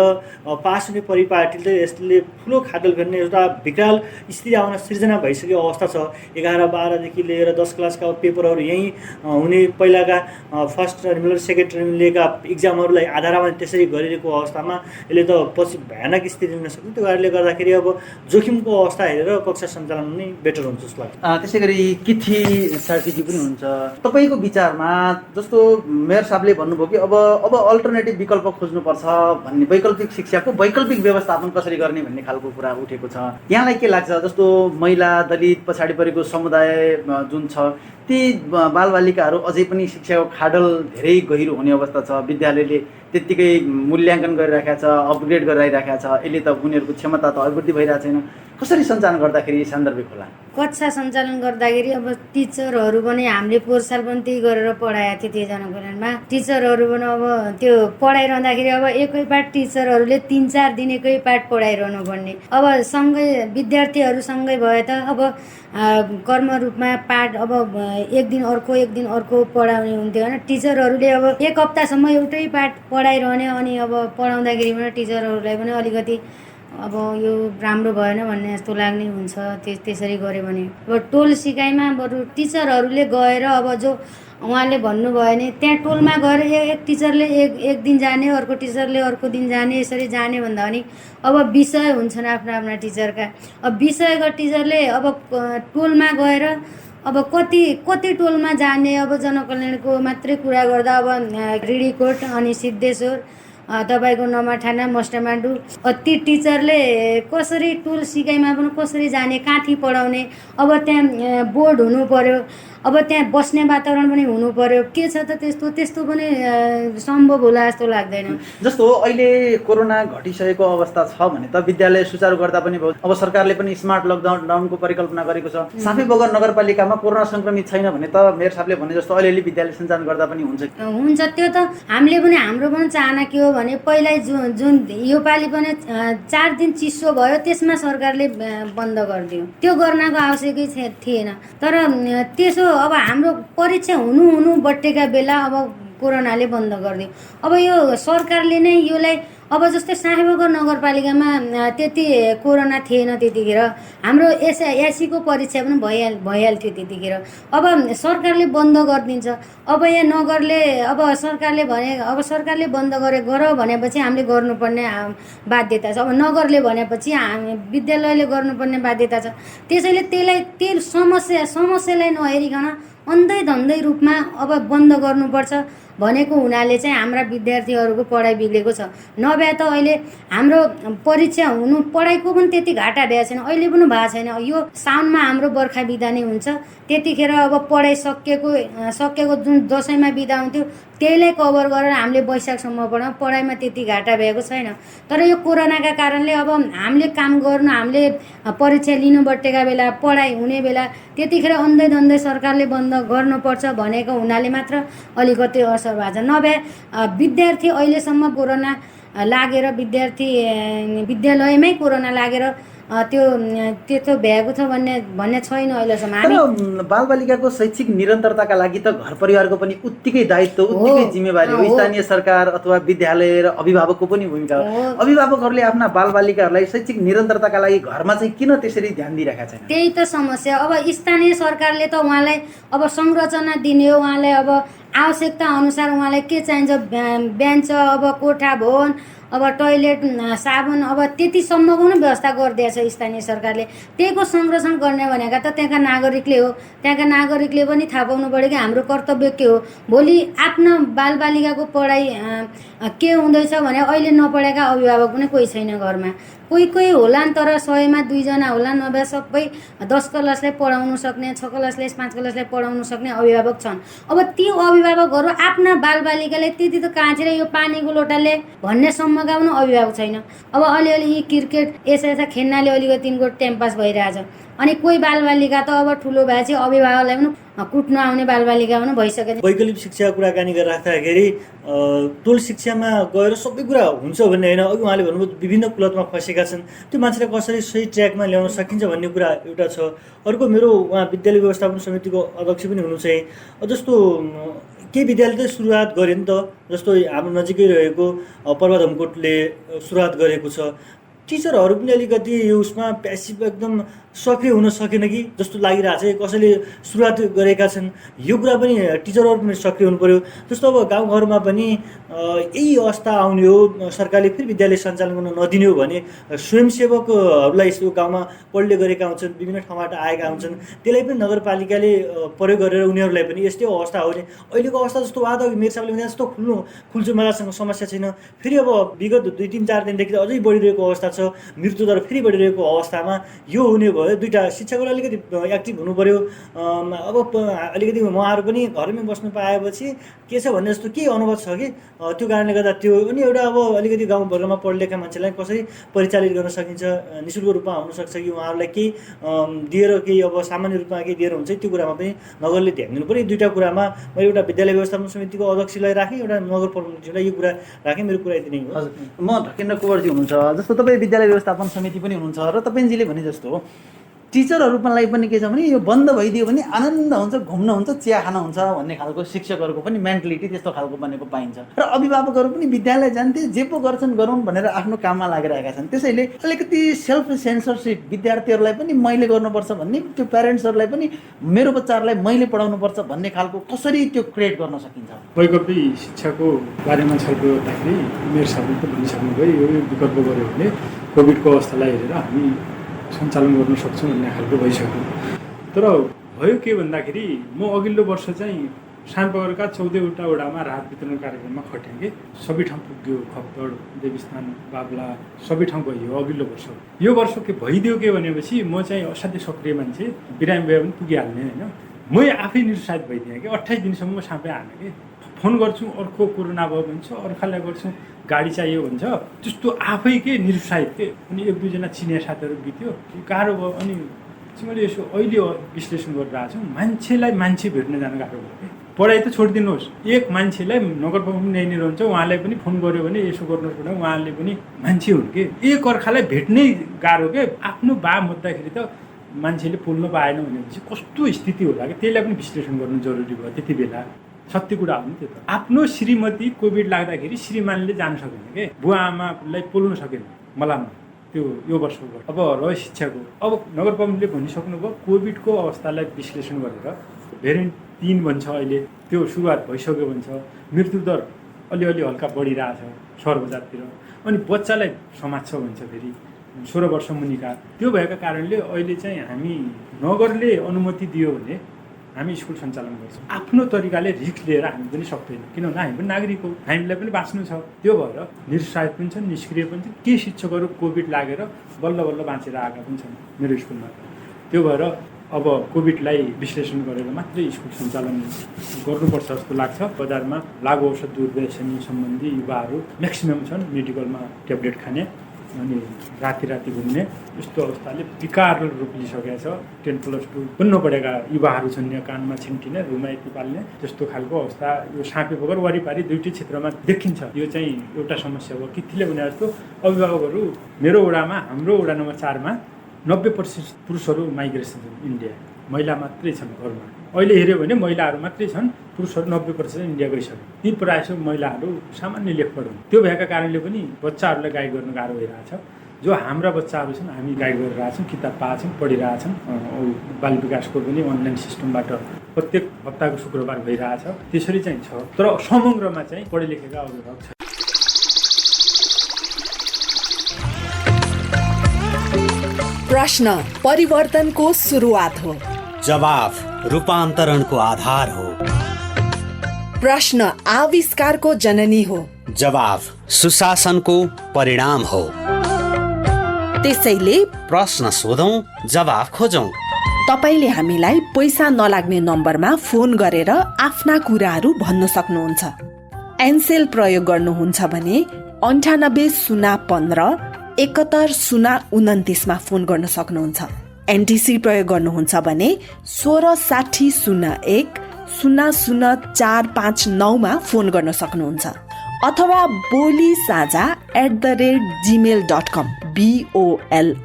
पास हुने परिपाटीले यसले ठुलो खाडल फेर्ने एउटा विकराल स्थिति आउन सिर्जना भइसकेको अवस्था छ। 11-12देखि लिएर 10 क्लासका पेपरहरू यहीँ हुने, पहिलाका फर्स्ट टर्मिनल सेकेन्ड टर्मिनलका इक्जामहरूलाई आधारमा त्यसरी गरिरहेको अवस्थामा यसले त पछि भयानक स्थिति हुन सक्छ। त्यो कारणले गर्दाखेरि अब जोखिमको अवस्था हेरेर कक्षा सञ्चालन नै बेटर हुन्छ जस्तो लाग्छ। त्यसै गरी किथी स्ट्राटेजी पनि हुन्छ तपाईँको विचारमा? जस्तो मेयर साहबले भन्नुभयो कि अब अल्टरनेटिभ विकल्प खोज्नुपर्छ भन्ने, वैकल्पिक शिक्षाको वैकल्पिक व्यवस्थापन कसरी गर्ने भन्ने खालको कुरा उठेको छ। यहाँलाई के लाग्छ? जस्तो महिला, दलित, पछाडि परेको समुदाय जुन छ ती बालबालिकाहरू अझै पनि शिक्षाको खाडल धेरै गहिरो हुने अवस्था छ। विद्यालयले त्यत्तिकै मूल्याङ्कन गरिरहेको छ, अपग्रेड गराइरहेको छ। यसले त उनीहरूको क्षमता त अभिवृद्धि भइरहेको छैन। कसरी सञ्चालन गर्दाखेरि सान्दर्भिक होला? कक्षा सञ्चालन गर्दाखेरि अब टिचरहरू पनि हामीले पोहोर साल पनि त्यही गरेर पढाएको थियो त्यो जनकल्याणमा। टिचरहरू पनि अब त्यो पढाइरहँदाखेरि अब एकै पाठ टिचरहरूले 3-4 दिन एकै पाठ पढाइरहनु पर्ने। अब सँगै विद्यार्थीहरू सँगै भए त अब कर्म रूपमा पाठ अब एक दिन अर्को पढाउने हुन्थ्यो होइन। टिचरहरूले अब एक हप्तासम्म एउटै पाठ पढाइरहने, अनि अब पढाउँदाखेरि पनि टिचरहरूलाई पनि अलिकति अब यो राम्रो भएन भन्ने जस्तो लाग्ने हुन्छ। त्यसरी गऱ्यो भने अब टोल सिकाइमा बरु टिचरहरूले गएर अब जो उहाँले भन्नुभयो भने त्यहाँ टोलमा गएर एक टिचरले एक दिन जाने, अर्को टिचरले अर्को दिन जाने, यसरी जाने भन्दा पनि अब विषय हुन्छन् आफ्ना टिचरका। अब विषयका टिचरले अब टोलमा गएर अब कति टोलमा जाने, अब जनकल्याणको मात्रै कुरा गर्दा अब रिडीकोट अनि सिद्धेश्वर तपाईँको नमाठाना मस्टमाडु ती टिचरले कसरी टोल सिकाइमा पनि कसरी जाने, काँथी पढाउने। अब त्यहाँ बोर्ड हुनु पर्यो, अब त्यहाँ बस्ने वातावरण पनि हुनु पर्यो। के छ त त्यस्तो पनि सम्भव होला जस्तो लाग्दैन। जस्तो अहिले कोरोना घटिसकेको अवस्था छ भने त विद्यालय सुचारू गर्दा पनि भयो। अब सरकारले पनि स्मार्ट लकडाउनको परिकल्पना गरेको छ। साफेबगर नगरपालिकामा कोरोना संक्रमित छैन भने त मेयर साहबले भने जस्तो अलिअलि विद्यालय सञ्चालन गर्दा पनि हुन्छ। त्यो त हाम्रो पनि चाहना के हो भने पहिला जुन यो पालि पनि 4 दिन चिसो भयो त्यसमा सरकारले बन्द गरिदियो। त्यो गर्नको आवश्यकै थिएन। तर त्यसो अब हाम्रो परीक्षा हुनु बट्टेका बेला अब कोरोनाले बन्द गरिदियो। अब यो सरकारले नै यसलाई अब जस्तै साफेबगर नगरपालिकामा त्यति कोरोना थिएन त्यतिखेर, हाम्रो एसएससीको परीक्षा पनि भइहाल्थ्यो त्यतिखेर। अब सरकारले बन्द गरिदिन्छ। अब यहाँ नगरले अब सरकारले बन्द गर भनेपछि हामीले गर्नुपर्ने बाध्यता छ। अब नगरले भनेपछि विद्यालयले गर्नुपर्ने बाध्यता छ। त्यसैले त्यो समस्यालाई नहेरिकन अन्धै धन्दै रूपमा अब बन्द गर्नुपर्छ भनेको हुनाले चाहिँ हाम्रा विद्यार्थीहरूको पढाइ बिग्रेको छ। नभए त अहिले हाम्रो परीक्षा पढाइको पनि त्यति घाटा भएको छैन, अहिले पनि भएको छैन। यो साउनमा हाम्रो बर्खा बिदा नै हुन्छ, त्यतिखेर अब पढाइ सकेको जुन दसैँमा बिदा हुन्थ्यो त्यहीलाई कभर गरेर हामीले वैशाखसम्म पढाइमा त्यति घाटा भएको छैन। तर यो कोरोनाका कारणले अब हामीले काम गर्नु, हामीले परीक्षा लिनुपर्टेका बेला, पढाइ हुने बेला त्यतिखेर अन्धै धन्दै सरकारले बन्द गर्नुपर्छ भनेको हुनाले मात्र अलिकति असर भएको छ। नभए विद्यार्थी अहिलेसम्म कोरोना लागेर विद्यालयमै कोरोना लागेर त्यस्तो भ्याएको छ भन्ने छैन अहिलेसम्म। तर बालबालिकाको शैक्षिक निरन्तरताका लागि त घर परिवारको पनि उत्तिकै दायित्व, उत्तिकै जिम्मेवारी हो। स्थानीय सरकार अथवा विद्यालय र अभिभावकको पनि भूमिका हो। अभिभावकहरूले आफ्ना बालबालिकाहरूलाई शैक्षिक निरन्तरताका लागि घरमा चाहिँ किन त्यसरी ध्यान दिइरहेका छैन? त्यही त समस्या। अब स्थानीय सरकारले त उहाँलाई अब संरचना दिने हो, उहाँलाई अब आवश्यकता अनुसार उहाँलाई के चाहिन्छ, बेन्च, अब कोठा भवन, अब टोयलेट, साबुन, अब त्यतिसम्मको पनि व्यवस्था गरिदिएछ स्थानीय सरकारले। त्यहीको संरक्षण गर्ने भनेका त त्यहाँका नागरिकले हो। त्यहाँका नागरिकले पनि थाहा पाउनु पऱ्यो कि हाम्रो कर्तव्य के हो। भोलि आफ्नो बालबालिकाको पढाइ के हुँदैछ भने अहिले नपढेका अभिभावक पनि कोही छैन घरमा। कोही होलान्, तर 100मा 2 जना होलान्। नभए सबै 10 क्लासलाई पढाउनु सक्ने, 6 क्लासलाई 5 क्लासलाई पढाउनु सक्ने अभिभावक छन्। अब ती अभिभावकहरू आफ्ना बालबालिकालाई त्यति त काँचेर यो पानीको लोटाले भन्ने सम्मका पनि अभिभावक छैन। अब अलिअलि यी क्रिकेट यसो खेल्नाले अलिकति तिनको टाइम पास भइरहेछ। अनि कोही बालबालिका त अब ठुलो भएपछि अभिभावकलाई पनि कुट्न आउने बालबालिका पनि भइसकेछ। वैकल्पिक शिक्षा कुराकानी गरिराख्दाखेरि टोल शिक्षामा गएर सबै कुरा हुन्छ भन्ने होइन। अघि उहाँले भन्नुभयो विभिन्न कुलतमा फँसेका छन्, त्यो मान्छेलाई कसरी सही ट्र्याकमा ल्याउन सकिन्छ भन्ने कुरा एउटा छ। अर्को मेरो उहाँ विद्यालय व्यवस्थापन समितिको अध्यक्ष पनि हुनुहुन्छ। जस्तो केही विद्यालय त सुरुवात गरे नि त, जस्तो हाम्रो नजिकै रहेको पर्वतमकोटले सुरुवात गरेको छ। टिचरहरू पनि अलिकति यो उसमा प्यासिभ एकदम सक्रिय हुन सकेन कि जस्तो लागिरहेको छ। कसैले सुरुवात गरेका छन्, यो कुरा पनि टिचरहरू पनि सक्रिय हुनु पर्यो। जस्तो अब गाउँघरमा पनि यही अवस्था आउने हो, सरकारले फेरि विद्यालय सञ्चालन गर्न नदिने हो भने स्वयंसेवकहरूलाई यस्तो गाउँमा पढ्दै गरेका हुन्छन्, विभिन्न ठाउँबाट आएका हुन्छन्, त्यसलाई पनि नगरपालिकाले प्रयोग गरेर उनीहरूलाई पनि यस्तै अवस्था हो भने अहिलेको अवस्था जस्तो वा त मेरो हिसाबले भने जस्तो खुल्छु मजासँग समस्या छैन। फेरि अब विगत 2-3-4 दिनदेखि अझै बढिरहेको अवस्था छ। छ, मृत्युदर फेरि बढिरहेको अवस्थामा यो हुने भयो। दुईवटा शिक्षकहरू अलिकति एक्टिभ हुनु पऱ्यो। अब अलिकति उहाँहरू पनि घरमै बस्नु पाएपछि के छ भन्ने जस्तो केही अनुभव छ कि त्यो कारणले गर्दा त्यो अनि एउटा अब अलिकति गाउँवर्गमा पढेलेखा मान्छेलाई कसरी परिचालित गर्न सकिन्छ, निःशुल्क रूपमा हुनसक्छ कि उहाँहरूलाई केही दिएर केही अब सामान्य रूपमा केही दिएर हुन्छ त्यो कुरामा पनि नगरले ध्यान दिनु पऱ्यो। दुईवटा कुरामा मैले एउटा विद्यालय व्यवस्थापन समितिको अध्यक्षलाई राखेँ, एउटा नगर प्रमुखजीलाई यो कुरा राखेँ। मेरो कुरा यति नै हो। हजुर, म ढकेन्द्र कुँवरजी हुनुहुन्छ, जस्तो तपाईँ विद्यालय व्यवस्थापन समिति पनि हुनुहुन्छ र तपाईँजीले भने जस्तो टिचरहरूलाई पनि के छ भने यो बन्द भइदियो भने आनन्द हुन्छ, घुम्न हुन्छ, चिया खान हुन्छ भन्ने खालको शिक्षकहरूको पनि मेन्टालिटी त्यस्तो खालको बनेको पाइन्छ र अभिभावकहरू पनि विद्यालय जान्थे, जे पो गर्छन् गरौँ भनेर आफ्नो काममा लागिरहेका छन्। त्यसैले अलिकति सेल्फ सेन्सरसिप विद्यार्थीहरूलाई पनि मैले गर्नुपर्छ भन्ने, त्यो प्यारेन्ट्सहरूलाई पनि मेरो बच्चाहरूलाई मैले पढाउनुपर्छ भन्ने खालको कसरी त्यो क्रिएट गर्न सकिन्छ? वैकल्पिक शिक्षाको बारेमा छलफल गर्दाखेरि मेरो साथीले त भनिसक्नुभयो यो विकल्प गऱ्यो भने कोभिडको अवस्थालाई हेरेर हामी सञ्चालन गर्न सक्छौँ भन्ने खालको भइसक्यो। तर भयो के भन्दाखेरि म अघिल्लो वर्ष चाहिँ सानपगरका 14वटा वडामा राहत वितरण कार्यक्रममा खटेँ कि सबै ठाउँ पुग्यो, खप्पड, देवीस्थान, बाबला सबै ठाउँ गइयो अघिल्लो वर्ष। यो वर्ष के भइदियो के भनेपछि म चाहिँ असाध्यै सक्रिय मान्छे, बिरामी भए पनि पुगिहाल्ने होइन, मै आफै निरुत्साहित भइदिएँ कि 28 दिनसम्म म साँपै हाल्ने कि फोन गर्छु अर्को कोरोना भयो भन्छ, अर्कालाई गर्छु गाडी चाहियो भन्छ, त्यस्तो आफै के निरुत्साहित के। अनि 1-2जना चिनिया साथीहरू बित्यो, गाह्रो भयो। अनि मैले यसो अहिले विश्लेषण गरिरहेको छु, मान्छेलाई मान्छे भेट्न जान गाह्रो भयो कि। पढाइ त छोडिदिनुहोस्, एक मान्छेलाई नगर प्रमुख यहीँनिर हुन्छ, उहाँलाई पनि फोन गऱ्यो भने यसो गर्नुहोस् भने उहाँले पनि मान्छे हुन् कि। एक अर्कालाई भेट्नै गाह्रो के। आफ्नो बा मर्दाखेरि त मान्छेले पोल्न पाएन भनेपछि कस्तो स्थिति होला कि, त्यसलाई पनि विश्लेषण गर्नु जरुरी भयो त्यति बेला। सत्य कुरा हो नि त्यो त। आफ्नो श्रीमती कोभिड लाग्दाखेरि श्रीमानले जान सकेन के, बुवा आमालाई पोल्न सकेन मलाममा। त्यो यो वर्षको अब रह्यो शिक्षाको। अब नगर प्रमुखले भनिसक्नुभयो कोभिडको अवस्थालाई विश्लेषण गरेर भेरिएन्ट 3 भन्छ अहिले, त्यो सुरुवात भइसक्यो भन्छ, मृत्युदर अलिअलि हल्का बढिरहेछ सहर बजारतिर, अनि बच्चालाई समात्छ भन्छ फेरि 16 वर्ष मुनिका। त्यो भएका कारणले अहिले चाहिँ हामी नगरले अनुमति दियो भने हामी स्कुल सञ्चालन गर्छौँ आफ्नो तरिकाले, रिस्क लिएर। हामी पनि सक्दैनौँ, किनभने हामी पनि नागरिक हो, हामीलाई पनि बाँच्नु छ। त्यो भएर निरुत्साहित पनि छन्, निष्क्रिय पनि छन्। के शिक्षकहरू कोभिड लागेर बल्ल बल्ल बाँचेर आएका पनि छन् मेरो स्कुलमा। त्यो भएर अब कोभिडलाई विश्लेषण गरेर मात्रै स्कुल सञ्चालन गर्नुपर्छ जस्तो लाग्छ। बजारमा लागु औषध दुर्व्यसनी सम्बन्धी युवाहरू म्याक्सिमम छन्, मेडिकलमा ट्याब्लेट खाने अनि राति घुम्ने, यस्तो अवस्थाले विकार रूप लिइसकेको छ। 10+2 पनि नपढेका युवाहरू छन्, यहाँ कानमा छिन्टिने, रुमा यति पाल्ने, त्यस्तो खालको अवस्था यो साँपेबगर वरिपरि दुईटै क्षेत्रमा देखिन्छ। यो चाहिँ एउटा समस्या हो। किथिले भने जस्तो अभिभावकहरू मेरो वडामा, हाम्रो वडा नम्बर 4 मा 90% पुरुषहरू माइग्रेसन छन् इन्डिया, महिला मात्रै छन् घरमा। अहिले हेऱ्यो भने महिलाहरू मात्रै छन्, पुरुषहरू 90% इन्डिया गइसक्यो। ती प्रायः महिलाहरू सामान्य लेखपढ हुन्। त्यो भएका कारणले पनि बच्चाहरूलाई गाइड गर्न गाह्रो भइरहेछ। जो हाम्रा बच्चाहरू छन् हामी गाइड गरिरहेछौँ, किताब पाएछौँ, पढिरहेछौँ। बाल विकासको पनि अनलाइन सिस्टमबाट प्रत्येक हप्ताको शुक्रबार भइरहेछ। त्यसरी चाहिँ छ, तर समग्रमा चाहिँ पढे लेखेका अभिभावक छ। प्रश्न परिवर्तनको सुरुवात हो, जवाफ रूपान्तरणको आधार हो। प्रश्न आविष्कारको जननी हो, जवाफ सुशासनको परिणाम हो। त्यसैले प्रश्न सोधौं, जवाफ खोजौं। तपाईले हामीलाई पैसा नलाग्ने नम्बरमा फोन गरेर आफ्ना कुराहरू भन्न सक्नुहुन्छ। एनसेल प्रयोग गर्नुहुन्छ भने 98 015 71 029 मा फोन गर्न सक्नुहुन्छ। एनटिसी प्रयोग गर्नुहुन्छ भने 16 60 01 0045 मा फोन गर्न सक्नुहुन्छ। अथवा बोली साझा @gmail.com BOLISAJHA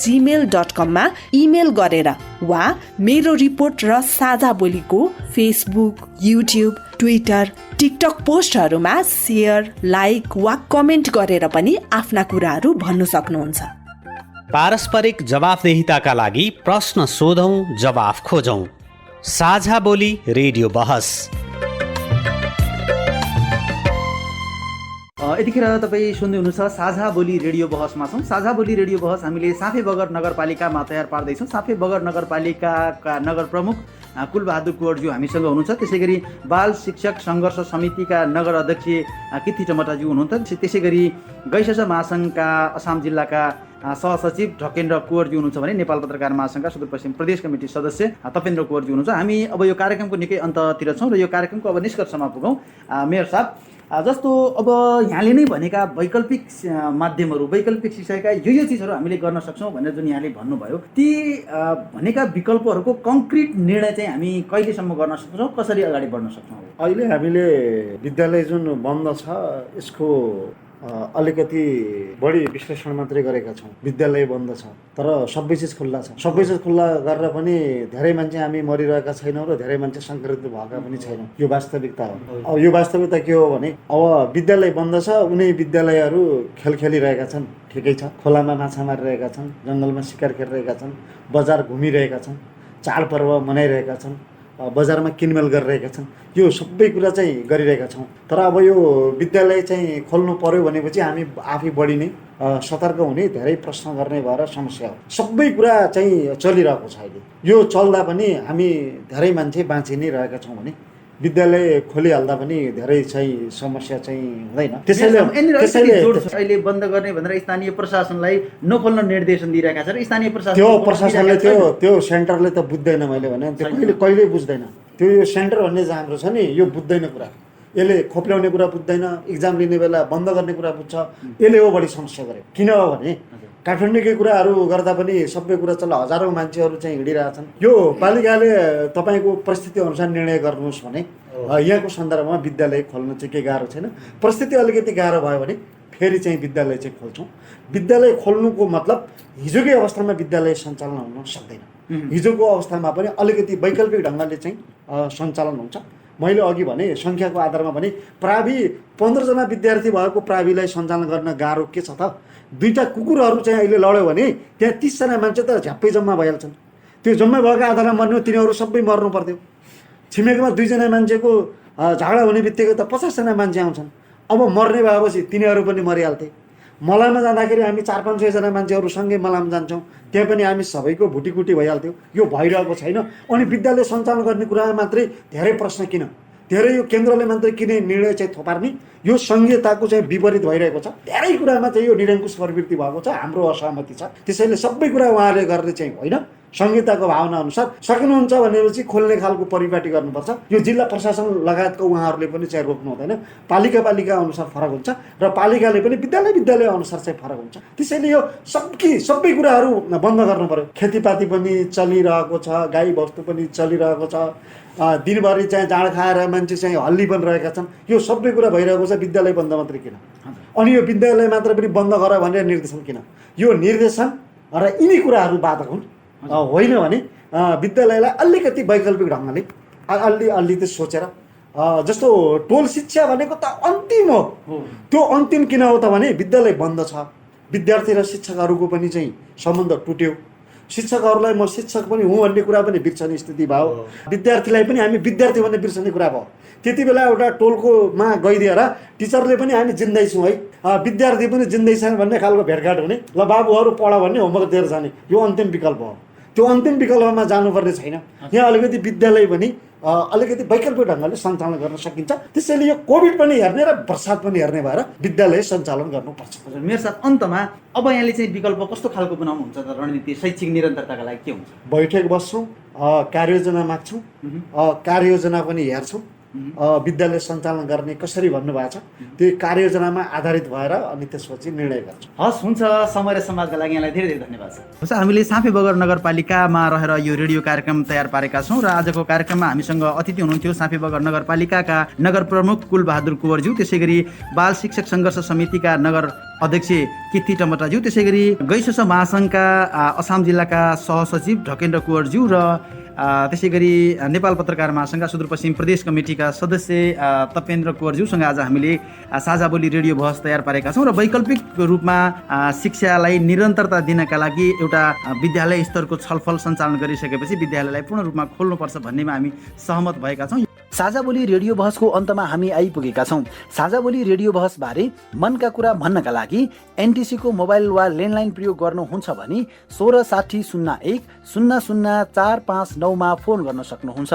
@gmail.com मा इमेल गरेर वा मेरो रिपोर्ट र साझा बोलीको फेसबुक, युट्युब, ट्विटर, टिकटक पोस्टहरूमा शेयर, लाइक वा कमेन्ट गरेर पनि आफ्ना कुराहरू भन्न सक्नुहुन्छ। पारस्परिक जवाफदेहिताका लागि प्रश्न सोधौं, जवाफ खोजौं। साझा बोली रेडियो बहस। यतिखेर तपाईँ सुन्दै हुनुहुन्छ साझा बोली रेडियो बहसमा छौँ। साझा बोली रेडियो बहस हामीले साँफे बगर नगरपालिकामा तयार पार्दैछौँ। साँफे बगर नगरपालिकाका नगर प्रमुख कुलबहादुर कुँवरज्यू हामीसँग हुनुहुन्छ। त्यसै गरी बाल शिक्षक सङ्घर्ष समितिका नगर अध्यक्ष किर्ति टमटाज्यू हुनुहुन्छ। त्यसै गरी गैसस महासङ्घका असम जिल्लाका सहसचिव ढकेन्द्र कुँवरज्यू हुनुहुन्छ भने नेपाल पत्रकार महासङ्घका सुदूरपश्चिम प्रदेश कमिटी सदस्य तपेन्द्र कुँवरज्यू हुनुहुन्छ। हामी अब यो कार्यक्रमको निकै अन्ततिर छौँ र यो कार्यक्रमको अब निष्कर्षमा पुगौँ। मेयर साहब, जस्तो अब यहाँले नै भनेका वैकल्पिक माध्यमहरू, वैकल्पिक शिक्षाका यो चिजहरू हामीले गर्न सक्छौँ भनेर जुन यहाँले भन्नुभयो, ती भनेका विकल्पहरूको कङ्क्रिट निर्णय चाहिँ हामी कहिलेसम्म गर्न सक्छौँ, कसरी अगाडि बढ्न सक्छौँ? अहिले हामीले विद्यालय जुन बन्द छ यसको अलिकति बढी विश्लेषण मात्रै गरेका छौँ। विद्यालय बन्द छ तर सबै चिज खुल्ला छ। सबै चिज खुल्ला गरेर पनि धेरै मान्छे हामी मरिरहेका छैनौँ र धेरै मान्छे सङ्क्रमित भएका पनि छैनौँ। यो वास्तविकता हो। अब यो वास्तविकता के हो भने अब विद्यालय बन्द छ, उनी विद्यालयहरू खेल खेलिरहेका छन्, ठिकै छ। खोलामा माछा मारिरहेका छन्, जङ्गलमा शिकार खेलिरहेका छन्, बजार घुमिरहेका छन्, चाडपर्व मनाइरहेका छन्, बजारमा किनमेल गरिरहेका छन्। यो सबै कुरा चाहिँ गरिरहेका छौँ। तर अब यो विद्यालय चाहिँ खोल्नु पर्यो भनेपछि हामी आफै बढी नै सतर्क हुने, धेरै प्रश्न गर्ने भएर समस्या हो। सबै कुरा चाहिँ चलिरहेको छ अहिले। यो चल्दा पनि हामी धेरै मान्छे बाँचि नै रहेका छौँ भने विद्यालय खोलिहाल्दा पनि धेरै चाहिँ समस्या चाहिँ हुँदैन। त्यसैले अहिले बन्द गर्ने भनेर स्थानीय प्रशासनलाई नखोल्न निर्देशन दिइरहेका छ र स्थानीय प्रशासनले त्यो सेन्टरले त बुझ्दैन। मैले भने त्यो कहिले बुझ्दैन। त्यो यो सेन्टर भन्ने चाहिँ हाम्रो छ नि, यो बुझ्दैन कुरा। यसले खोप्ल्याउने कुरा बुझ्दैन, इक्जाम लिने बेला बन्द गर्ने कुरा बुझ्छ। यसले हो बढी समस्या गरे। किन हो भने काठमाडौँकै कुराहरू गर्दा पनि सबै कुरा चल्ला, हजारौँ मान्छेहरू चाहिँ हिँडिरहेछन्। यो पालिकाले तपाईँको परिस्थिति अनुसार निर्णय गर्नुहोस् भने यहाँको सन्दर्भमा विद्यालय खोल्न चाहिँ के गाह्रो छैन। परिस्थिति अलिकति गाह्रो भयो भने फेरि चाहिँ विद्यालय चाहिँ खोल्छौँ। विद्यालय खोल्नुको मतलब हिजोकै अवस्थामा विद्यालय सञ्चालन हुन सक्दैन। हिजोको अवस्थामा पनि अलिकति वैकल्पिक ढङ्गले चाहिँ सञ्चालन हुन्छ। मैले अघि भने सङ्ख्याको आधारमा भने प्रावि 15 जना विद्यार्थी भएको प्राविलाई सञ्चालन गर्न गाह्रो के छ त? 2टा कुकुरहरू चाहिँ अहिले लड्यो भने त्यहाँ 30 जना मान्छे त झ्याप्पै जम्मा भइहाल्छन्। त्यो जम्मा भएको आधारमा मर्नु, तिनीहरू सबै मर्नु पर्थ्यो। छिमेकमा 2 जना मान्छेको झगडा हुने बित्तिकै त 50 जना मान्छे आउँछन्। अब मर्ने भएपछि तिनीहरू पनि मरिहाल्थे। मलाममा जाँदाखेरि हामी 400-500 जना मान्छेहरू सँगै मलाम जान्छौँ, त्यहाँ पनि हामी सबैको भुटीकुटी भइहाल्थ्यो। यो भइरहेको छैन। अनि विद्यालय सञ्चालन गर्ने कुरामा मात्रै धेरै प्रश्न किन, धेरै यो केन्द्रले मात्रै किन निर्णय चाहिँ थोपार्ने, यो संहिताको चाहिँ विपरीत भइरहेको छ। धेरै कुरामा चाहिँ यो निरङ्कुश प्रवृत्ति भएको छ, हाम्रो असहमति छ। त्यसैले सबै कुरा उहाँहरूले गर्ने चाहिँ होइन, संहिताको भावना अनुसार सक्नुहुन्छ भनेपछि खोल्ने खालको परिपाटी गर्नुपर्छ। यो जिल्ला प्रशासन लगायतको उहाँहरूले पनि चाहिँ रोक्नु हुँदैन। पालिका अनुसार फरक हुन्छ र पालिकाले पनि विद्यालय अनुसार चाहिँ फरक हुन्छ। त्यसैले यो सबै कुराहरू बन्द गर्नु पर्यो। खेतीपाती पनि चलिरहेको छ, गाई बस्तु पनि चलिरहेको छ, दिनभरि चाहिँ जाँड खाएर मान्छे चाहिँ हल्ली पनि रहेका छन्। यो सबै कुरा भइरहेको छ। विद्यालय बन्द मात्रै किन? अनि यो विद्यालय मात्र पनि बन्द गर भनेर निर्देशन किन? यो निर्देशन र यिनी कुराहरू बाधक हुन्। होइन भने विद्यालयलाई अलिकति वैकल्पिक ढङ्गले अलि त सोचेर, जस्तो टोल शिक्षा भनेको त अन्तिम हो। त्यो अन्तिम किन हो त भने विद्यालय बन्द छ, विद्यार्थी र शिक्षकहरूको पनि चाहिँ सम्बन्ध टुट्यो। शिक्षकहरूलाई म शिक्षक पनि हुँ भन्ने कुरा पनि बिर्सने स्थिति भयो, विद्यार्थीलाई पनि हामी विद्यार्थी भन्ने बिर्सने कुरा भयो। त्यति बेला एउटा टोलकोमा गइदिएर टिचरले पनि हामी जिन्दै छौँ है, विद्यार्थी पनि जिन्दै छन् भन्ने खालको भेटघाट हुने, ल बाबुहरू पढ भन्ने होमवर्क दिएर जाने, यो अन्तिम विकल्प हो। त्यो अन्तिम विकल्पमा जानुपर्ने छैन। यहाँ अलिकति विद्यालय पनि अलिकति वैकल्पिक ढङ्गले सञ्चालन गर्न सकिन्छ। त्यसैले यो कोभिड पनि हेर्ने र बर्सात पनि हेर्ने भएर विद्यालय सञ्चालन गर्नुपर्छ। मेरो साथ अन्तमा अब यहाँले चाहिँ विकल्प कस्तो खालको बनाउनुहुन्छ त? रणनीति शैक्षिक निरन्तरताका लागि के हुन्छ? बैठक बस्छौँ, कार्ययोजना माग्छौँ, कार्ययोजना पनि हेर्छौँ, विद्यालय सञ्चालन गर्ने कसरी भन्नुभएको छ त्यो कार्ययोजनामा आधारित भएर अनि त्यसपछि निर्णय गर्छौँ। हस्, हुन्छ। समय र समाजका लागि यहाँलाई धेरै धेरै धन्यवाद छ। हामीले साँपेबगर नगरपालिकामा रहेर यो रेडियो कार्यक्रम तयार पारेका छौँ र आजको कार्यक्रममा हामीसँग अतिथि हुनुहुन्थ्यो साँपेबगर नगरपालिकाका नगर प्रमुख कुलबहादुर कुँवरज्यू, त्यसै गरी बाल शिक्षक सङ्घर्ष समितिका नगर अध्यक्ष किर्ति टमटाज्यू, त्यसै गरी गैसस महासङ्घका असम जिल्लाका सहसचिव ढकेन्द्र कुँवरज्यू र त्यसै गरी नेपाल पत्रकार महासङ्घका सुदूरपश्चिम प्रदेश कमिटीका सदस्य तपेन्द्र कुँवरज्यूसँग आज हामीले साझा बोली रेडियो बहस तयार पारेका छौँ र वैकल्पिक रूपमा शिक्षालाई निरन्तरता दिनका लागि एउटा विद्यालय स्तरको छलफल सञ्चालन गरिसकेपछि विद्यालयलाई पूर्ण रूपमा खोल्नुपर्छ भन्नेमा हामी सहमत भएका छौँ। साझा बोली रेडियो बहसको अन्तमा हामी आइपुगेका छौँ। साझा बोली रेडियो बहस बारे मनका कुरा भन्नका लागि एनटिसीको मोबाइल वा ल्यान्डलाइन प्रयोग गर्नुहुन्छ भने 166001 00459 मा फोन गर्न सक्नुहुन्छ।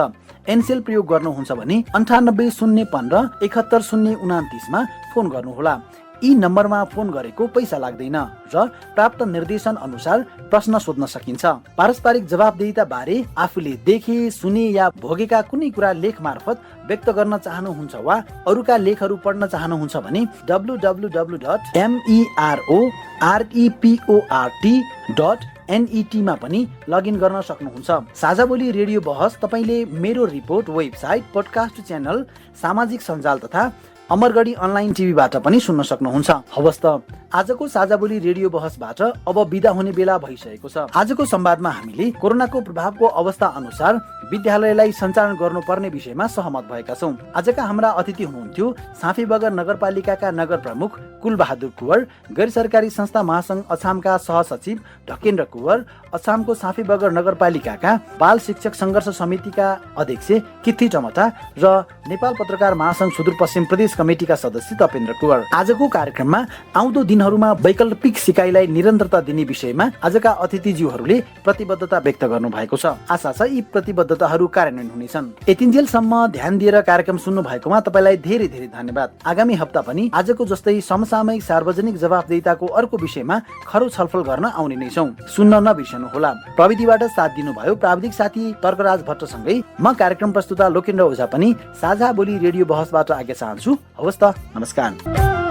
एनसेल प्रयोग गर्नुहुन्छ भने 980015 71029 मा फोन गर्नुहोला। यी नम्बरमा फोन गरेको पैसा लाग्दैन र प्राप्त निर्देशन अनुसार प्रश्न सोध्न सकिन्छ। पारस्परिक जवाबदेहिता बारे आफूले देखे, सुने या भोगेका कुनै कुरा लेख मार्फत व्यक्त गर्न चाहनुहुन्छ वा अरूका लेखहरू पढ्न चाहनुहुन्छ भने www.mereport.net मा पनि लगइन गर्न सक्नुहुन्छ। साझा बोली रेडियो बहस तपाईले मेरो रिपोर्ट, वेबसाइट, पोडकास्ट च्यानल, सामाजिक सञ्जाल तथा अमरगढी अनलाइन टिभीबाट पनि सुन्न सक्नुहुन्छ। हवस् त आजको साझा बोली रेडियो बहसबाट अब बिदा हुने बेला भइसकेको छ। आजको संवादमा हामीले कोरोनाको प्रभावको अवस्था अनुसार विद्यालयलाई सञ्चालन गर्नुपर्ने विषयमा सहमत भएका छौँ। आजका हाम्रा अतिथि हुनुहुन्थ्यो साँफीबगर नगरपालिकाका नगर प्रमुख कुलबहादुर कुँवर, गैर सरकारी संस्था महासंघ अछामका सहसचिव ढकेन्द्र कुँवर, अछामको साँफीबगर नगरपालिकाका बाल शिक्षक सङ्घर्ष समितिका अध्यक्ष किथी टमटा र नेपाल पत्रकार महासंघ सुदूरपश्चिम प्रदेश कमिटीका सदस्य तपेन्द्र कुँवर। आजको कार्यक्रममा आउँदो दिनहरूमा वैकल्पिक सिकाइलाई निरन्तरता दिने विषयमा आजका अतिथिज्यूहरूले प्रतिबद्धता व्यक्त गर्नु भएको छ। आशा छ यी प्रतिबद्धताहरू कार्यान्वयन हुनेछन्। यतिन्जेलसम्म ध्यान दिएर कार्यक्रम सुन्नु भएकोमा तपाईँलाई धेरै धेरै धन्यवाद। आगामी हप्ता पनि आजको जस्तै समसामयिक सार्वजनिक जवाफदेहिताको अर्को विषयमा खरो छलफल गर्न आउने नै छौँ। सुन्न नबिर्सनुहोला। प्रविधिबाट साथ दिनुभयो प्राविधिक साथी तर्कराज भट्टसँगै म कार्यक्रम प्रस्तुता लोकेन्द्र ओझा पनि साझा बोली रेडियो बहसबाट आज्ञा चाहन्छु। हवस् त, नमस्कार।